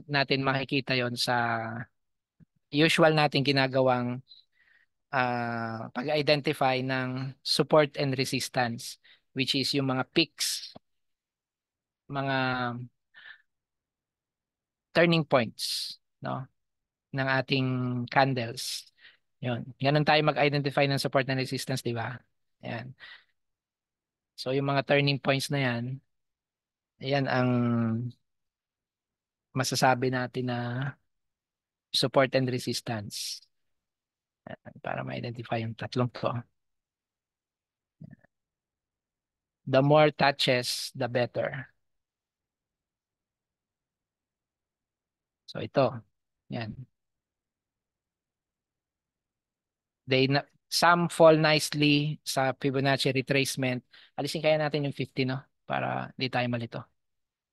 natin makikita 'yon sa usual natin ginagawang pag-identify ng support and resistance, which is yung mga peaks, mga turning points, no, ng ating candles. 'Yon. Ganun tayo mag-identify ng support and resistance, di ba? Yan. So yung mga turning points na yan ang masasabi natin na support and resistance. Para ma-identify yung tatlong to. The more touches, the better. So ito. Yan. Some fall nicely sa Fibonacci retracement. Alisin kaya natin yung 50, no? Para di tayo malito.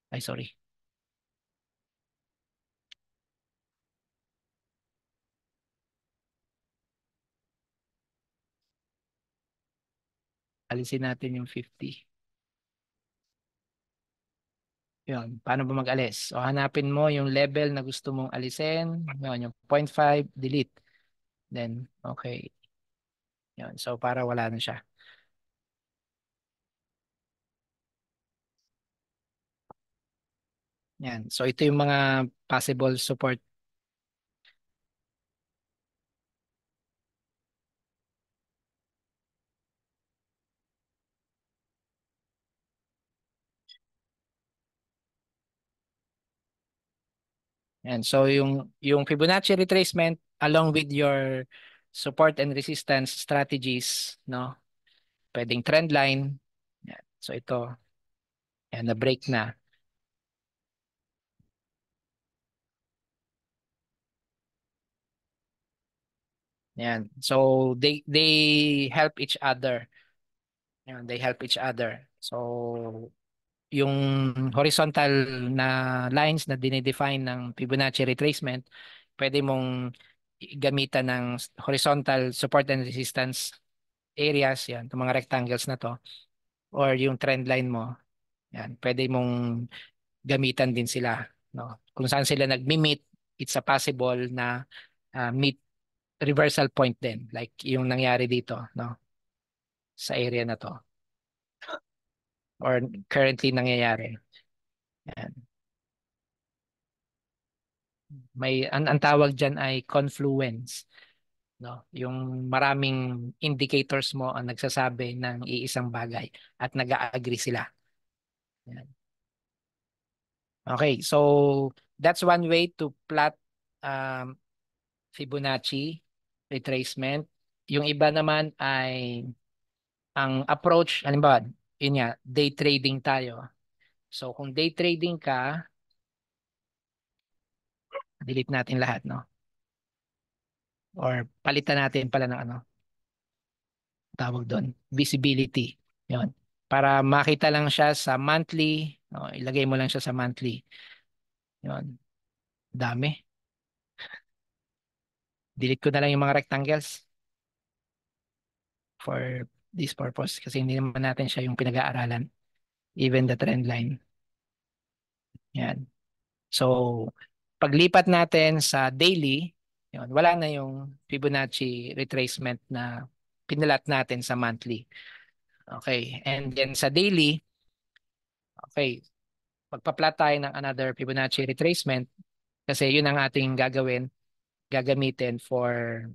Ay, sorry. Alisin natin yung 50. Yun. Paano ba mag-alis? O hanapin mo yung level na gusto mong alisin. Yun, yung 0.5, delete. Then, okay. Yun. So, para wala na siya. Yan. So, ito yung mga possible support. Yan. So, yung Fibonacci retracement along with your support and resistance strategies, no? Pwedeng trend line. Yan. So, ito. Yan, na-break na. Yan. So they help each other. Yan, they help each other. So yung horizontal na lines na dinedefine ng Fibonacci retracement, pwede mong gamitan ng horizontal support and resistance areas, yan, itong mga rectangles na to, or yung trend line mo, yan, pwede mong gamitan din sila, no? Kung saan sila nagmi-meet, it's a possible na meet reversal point din, like yung nangyari dito, no? Sa area na to, or currently nangyayari. Yan. Ang tawag diyan ay confluence, no? Yung maraming indicators mo ang nagsasabi ng iisang bagay at nag-agree sila. Yan. Okay, so that's one way to plot um, Fibonacci retracement. Yung iba naman ay ang approach, halimbawa, yun nga, day trading tayo. So kung day trading ka, delete natin lahat, no? Or palitan natin pala ng ano, tawag doon, visibility. Yun. Para makita lang siya sa monthly, no? Ilagay mo lang siya sa monthly. Yun. Dami. Delete ko na lang yung mga rectangles for this purpose kasi hindi naman natin siya yung pinag-aaralan. Even the trend line. Yan. So, paglipat natin sa daily, yun, wala na yung Fibonacci retracement na pinalat natin sa monthly. Okay. And then sa daily, okay, magpa-plot tayo ng another Fibonacci retracement kasi yun ang ating gagamitin for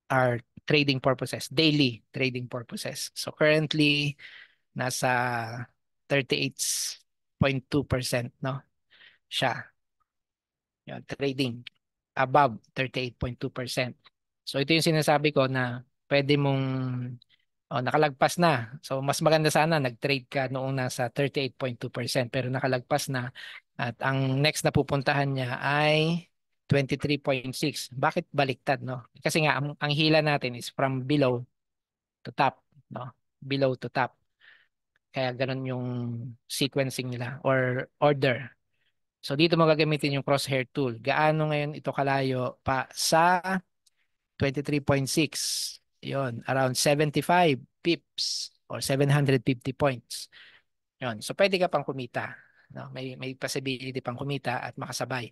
our trading purposes, daily trading purposes. So currently, nasa 38.2%, no? Siya. Yun, trading above 38.2%. So ito yung sinasabi ko na pwede mong nakalagpas na. So mas maganda sana nag-trade ka noong nasa 38.2% pero nakalagpas na at ang next na pupuntahan niya ay 23.6. Bakit baliktad, no? Kasi nga ang hila natin is from below to top, no? Below to top. Kaya ganun yung sequencing nila or order. So dito mo gagamitin yung crosshair tool. Gaano ngayon ito kalayo pa sa 23.6? Yon, around 75 pips or 750 points. Yon. So pwede ka pang kumita, no? May possibility pang kumita at makasabay.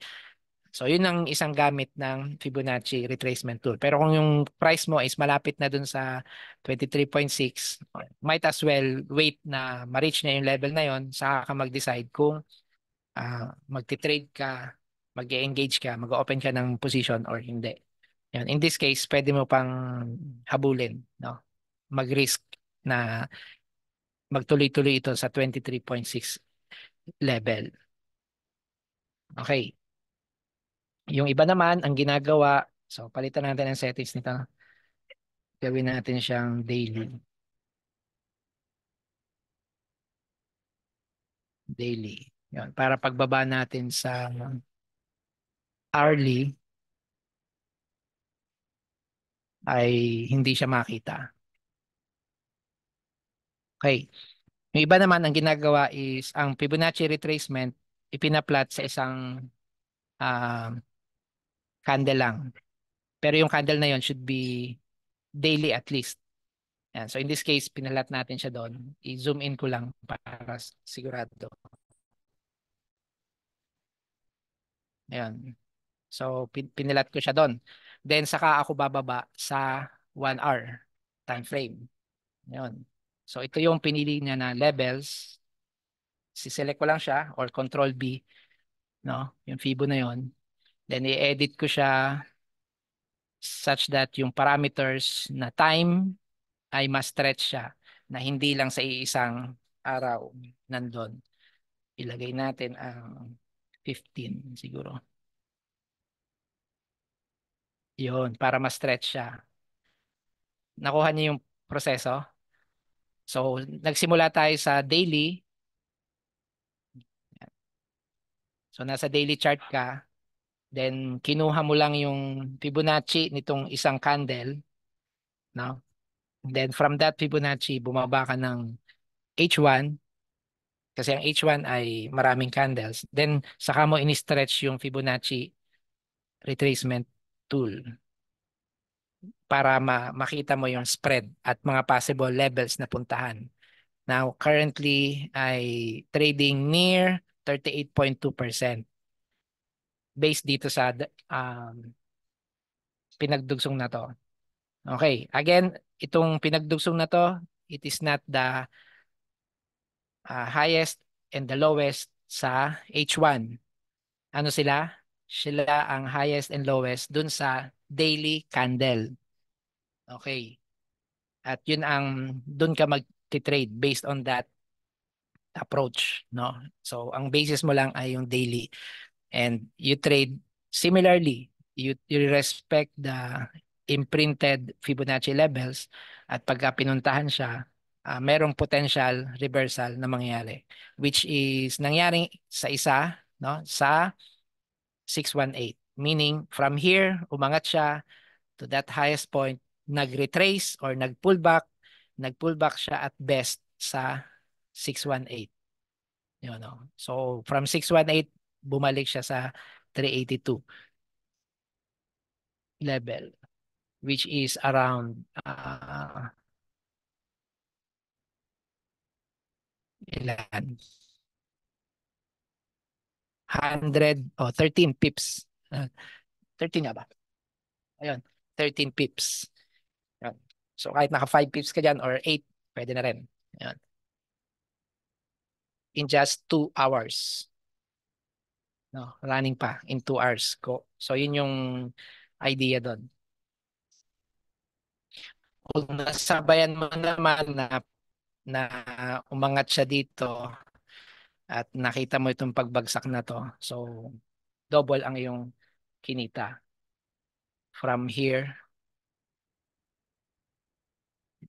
So yun ang isang gamit ng Fibonacci retracement tool. Pero kung yung price mo is malapit na dun sa 23.6, might as well wait na ma-reach na yung level na yon, saka ka mag-decide kung magti-trade ka, mag-engage ka, mag-open ka ng position or hindi. Yan. In this case, pwede mo pang habulin, no? Mag-risk na magtuloy-tuloy ito sa 23.6 level. Okay. Yung iba naman, ang ginagawa, so palitan natin ang settings nito. Gawin natin siyang daily. Daily. Yan. Para pagbaba natin sa hourly, ay hindi siya makita. Okay. Yung iba naman, ang ginagawa is, ang Fibonacci retracement, ipinaplot sa isang uh, candle lang. Pero yung candle na yon should be daily at least. Yan. So in this case, pinalat natin siya doon. I-zoom in ko lang para sigurado. Ayan. So pinilat ko siya doon. Then saka ako bababa sa 1 hour time frame. Ayan. So ito yung pinili niya na levels. Si-select ko lang siya or control B, no? Yung Fibo na yon. Then i-edit ko siya such that yung parameters na time ay mas stretch siya na hindi lang sa iisang araw nandun. Ilagay natin ang 15 siguro. Yun, para mas stretch siya. Nakuha niyo yung proseso? So, nagsimula tayo sa daily. So, nasa daily chart ka. Then kinuha mo lang yung Fibonacci nitong isang candle, no? Then from that Fibonacci, bumaba ka ng H1 kasi ang H1 ay maraming candles. Then saka mo ini-stretch yung Fibonacci retracement tool para makita mo yung spread at mga possible levels na puntahan. Now, currently ay trading near 38.2% based dito sa pinagdugsong na to. Okay, again, itong pinagdugsong na to, it is not the highest and the lowest sa H1. Ano sila? Sila ang highest and lowest dun sa daily candle. Okay. At yun ang dun ka mag-trade based on that approach, no? So ang basis mo lang ay yung daily and you trade similarly. You respect the imprinted Fibonacci levels at pagka pinuntahan siya, merong potential reversal na mangyayari which is nangyaring sa isa, no, sa 618. Meaning from here umangat siya to that highest point, nag-retrace or nag-pullback siya at best sa 618. Yun, no? So from 618 bumalik siya sa 382 level which is around ilan? 100 o 13 pips. 13 nga ba? Ayun, 13 pips. Yun. So kahit naka 5 pips ka dyan or 8, pwede na rin. Yun. In just 2 hours. No, running pa in 2 hours ko. So yun yung idea doon. Kung nasabayan mo naman na umangat siya dito at nakita mo itong pagbagsak na to. So double ang iyong kinita from here.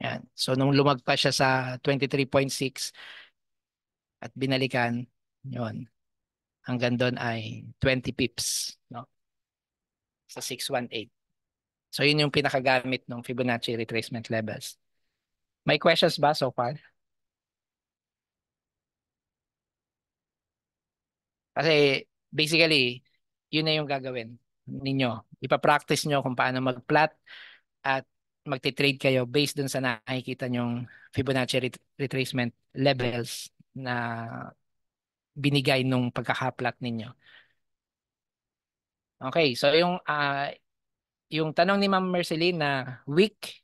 Yan. So nung lumagpas siya sa 23.6 at binalikan, yon hanggang doon ay 20 pips, no? Sa 618. So yun yung pinakagamit ng Fibonacci retracement levels. May questions ba so far? Kasi basically, yun na yung gagawin ninyo. Ipapractice nyo kung paano mag-plot at magti-trade kayo based dun sa nakikita nyong Fibonacci retracement levels na binigay nung pagkaka-plot ninyo. Okay, so yung tanong ni Ma'am Mercelina, weak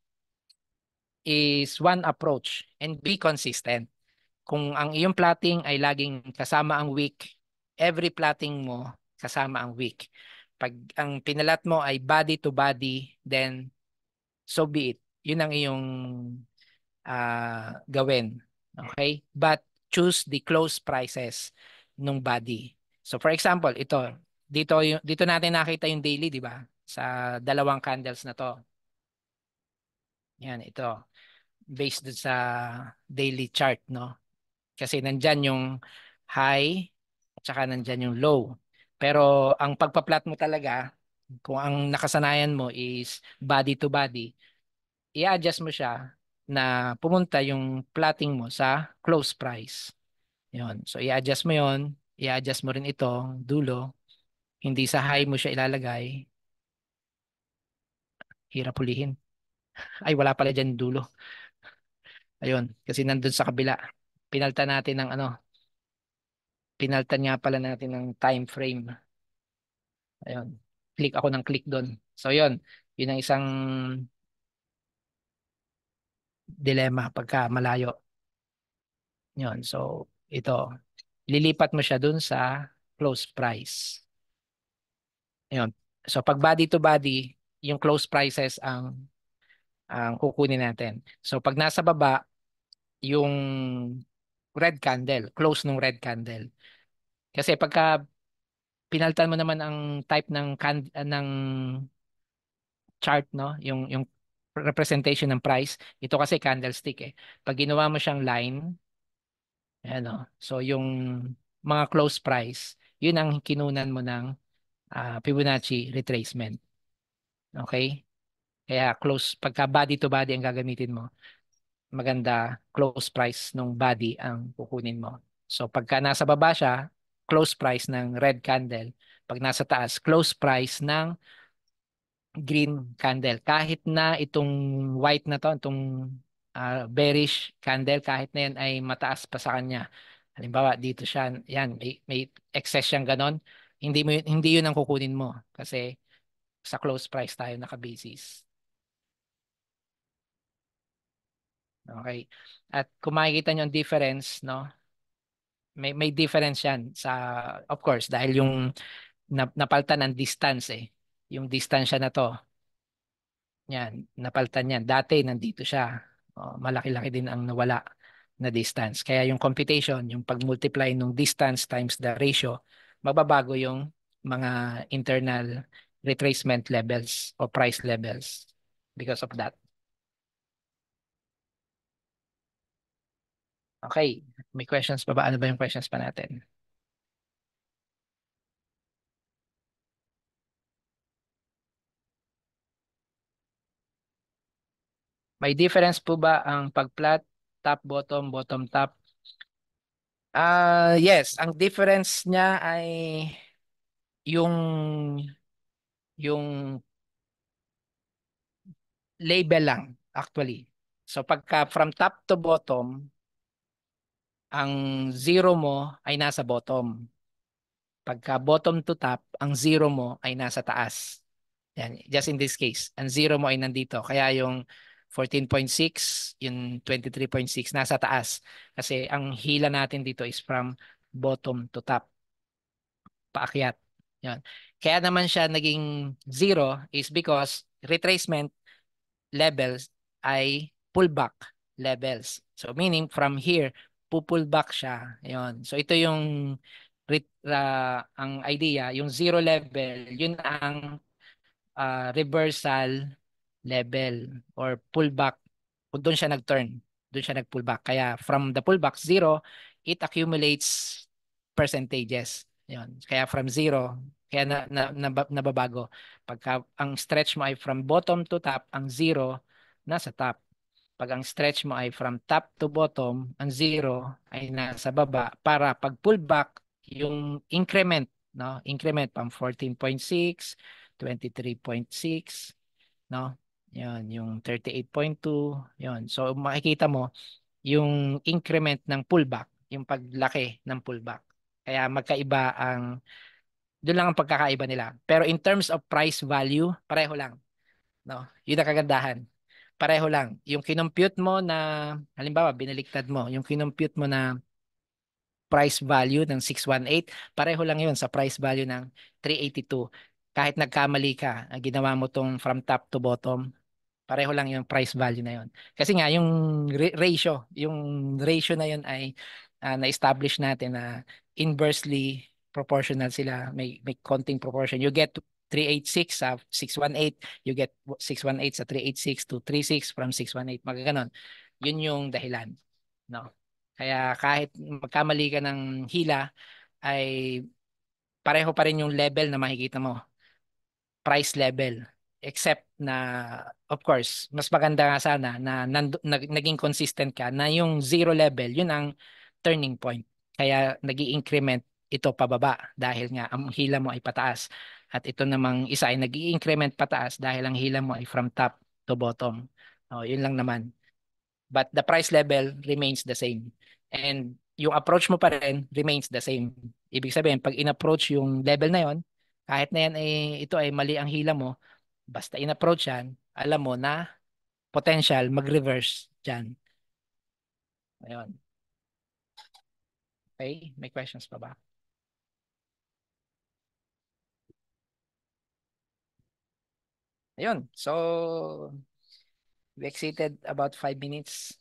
is one approach and be consistent. Kung ang iyong plotting ay laging kasama ang week, every plotting mo kasama ang week. Pag ang pinalat mo ay body to body, then so be it. Yun ang iyong gawin. Okay? But choose the close prices nung body. So for example, dito natin nakita yung daily, di ba? Sa dalawang candles na to. Yan, ito. Based dun sa daily chart, no? Kasi nandyan yung high at saka nandyan yung low. Pero ang pagpa-plot mo talaga, kung ang nakasanayan mo is body to body, i-adjust mo siya na pumunta yung plotting mo sa close price. Yun. So i-adjust mo yun, i-adjust mo rin ito, dulo. Hindi sa high mo siya ilalagay. Hirap hulihin. Ay, wala pala dyan dulo. Ayun, kasi nandun sa kabila. Pinalta natin ng pinaltan nga pala natin ng time frame. Ayun. Click ako ng click doon. So yun, yun ang isang dilemma pagka malayo. Yun. So ito, lilipat mo siya doon sa close price. Ayun. So pag body to body, yung close prices ang kukunin natin. So pag nasa baba, yung red candle, close nung red candle. Kasi pagka pinaltan mo naman ang type ng chart, no, yung representation ng price, ito kasi candlestick eh. Pag ginawa mo siyang line, ano, so yung mga close price, yun ang kinunan mo ng Fibonacci retracement. Okay? Kaya pagka body to body ang gagamitin mo, maganda close price ng body ang kukunin mo. So pagka nasa baba siya, close price ng red candle. Pag nasa taas, close price ng green candle. Kahit na itong white na to, itong bearish candle, kahit na yan ay mataas pa sa kanya. Halimbawa, dito siya, yan, may excess siyang ganon. Hindi yun ang kukunin mo kasi sa close price tayo nakabasis. Okay? At kung makikita nyo ang difference, no? May difference yan sa, of course, dahil yung napaltan ng distance eh. Yung distansya na to, yan, napaltan yan. Dati nandito siya. Malaki-laki din ang nawala na distance. Kaya yung computation, yung pag-multiply ng distance times the ratio, magbabago yung mga internal retracement levels o price levels because of that. Okay, may questions pa ba? Ano ba yung questions pa natin? May difference po ba ang pag-plot top, bottom, bottom, top? Yes, ang difference niya ay yung yung label lang actually. So pagka from top to bottom, ang zero mo ay nasa bottom. Pagka bottom to top, ang zero mo ay nasa taas. Yan, just in this case, ang zero mo ay nandito. Kaya yung 14.6, yung 23.6 nasa taas. Kasi ang hila natin dito is from bottom to top, paakyat. Yan. Kaya naman siya naging zero is because retracement levels ay pullback levels. So meaning from here, pull back siya. Ayun. So ito yung ang idea, yung zero level, yun ang reversal level or pullback. Doon siya nag-turn. Doon siya nag-pullback. Kaya from the pullback zero, it accumulates percentages. Yun. Kaya from zero, kaya nababago. Pagka ang stretch mo ay from bottom to top, ang zero nasa top. Pag ang stretch mo ay from top to bottom, ang zero ay nasa baba para pag pullback, yung increment, no? Increment from 14.6, 23.6, no? Yan, yung 38.2, yan. So makikita mo yung increment ng pullback, yung paglaki ng pullback. Kaya magkaiba doon lang ang pagkakaiba nila. Pero in terms of price value, pareho lang, no? Yun ang kagandahan. Pareho lang. Yung kinompute mo na, halimbawa, binaliktad mo, yung kinompute mo na price value ng 618, pareho lang yun sa price value ng 382. Kahit nagkamali ka, ginawa mo tong from top to bottom, pareho lang yung price value na yun. Kasi nga, yung ratio na yun ay na-establish natin na inversely proportional sila. May konting proportion. You get 386 sa 618, you get 618 sa 386 to 36 from 618. Magaganon. Yun yung dahilan. No? Kaya kahit magkamali ka ng hila, ay pareho pa rin yung level na makikita mo, price level. Except na, of course, mas maganda nga sana na naging consistent ka na yung zero level, yun ang turning point. Kaya nag increment ito pababa dahil nga ang hila mo ay pataas. At ito namang isa ay nag increment pataas dahil ang hila mo ay from top to bottom. Yun lang naman. But the price level remains the same. And yung approach mo pa rin remains the same. Ibig sabihin, pag in-approach yung level na yon, kahit na yan ay ito ay mali ang hila mo, basta in-approach yan, alam mo na potential mag-reverse dyan. Ayun. Okay? May questions pa ba? Ayun. So, we exceeded about 5 minutes.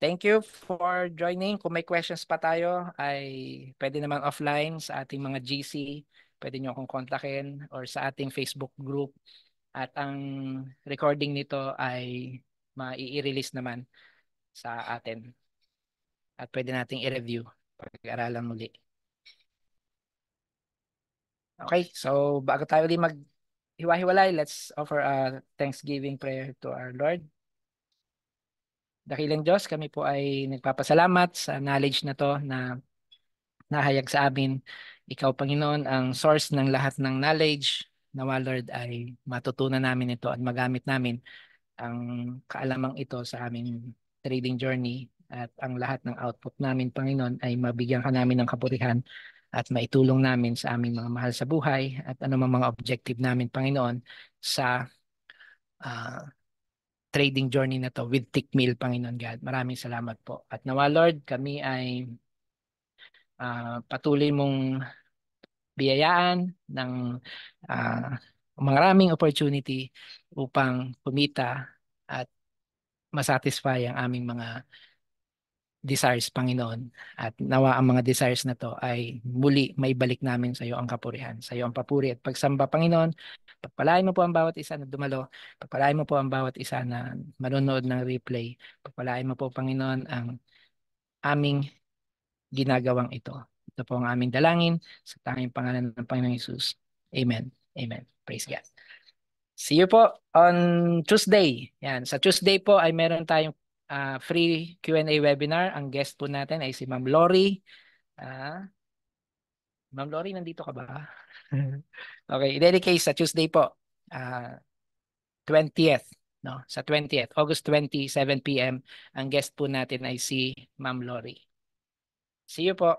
Thank you for joining. Kung may questions pa tayo, ay pwede naman offline sa ating mga GC. Pwede nyo akong kontakin or sa ating Facebook group. At ang recording nito ay mai-release naman sa atin. At pwede nating i-review. Pag-aralan muli. Okay, so bago tayo ulit maghiwa-hiwalay, let's offer a thanksgiving prayer to our Lord. Dakilang Diyos, kami po ay nagpapasalamat sa knowledge na to na nahayag sa amin. Ikaw, Panginoon, ang source ng lahat ng knowledge. Nawa, Lord, ay matutunan namin ito at magamit namin ang kaalamang ito sa aming trading journey at ang lahat ng output namin, Panginoon, ay mabigyan ka namin ng kapurihan at maitulong namin sa aming mga mahal sa buhay at anumang mga objective namin, Panginoon, sa ah, trading journey na to with Tickmill, Panginoon God. Maraming salamat po. At nawa, Lord, kami ay patuloy mong biyayaan ng ah, maraming opportunity upang kumita at masatisfy ang aming mga desires, Panginoon. At nawa ang mga desires na to ay muli maibalik namin sa iyo ang kapurihan, sa iyo ang papuri at pagsamba, Panginoon. Pagpalain mo po ang bawat isa na dumalo. Pagpalain mo po ang bawat isa na manonood ng replay. Pagpalain mo po, Panginoon, ang aming ginagawang ito. Ito po ang aming dalangin sa tanging pangalan ng Panginoong Hesus. Amen. Amen. Praise God. See you po on Tuesday. Yan. Sa Tuesday po ay meron tayong free Q&A webinar. Ang guest po natin ay si Ma'am Lori. Ah, Ma'am Lori, nandito ka ba? Okay. In any case, sa Tuesday po, ah, 20th, no? Sa 20th, August 20, 7 p.m. Ang guest po natin ay si Ma'am Lori. See you po.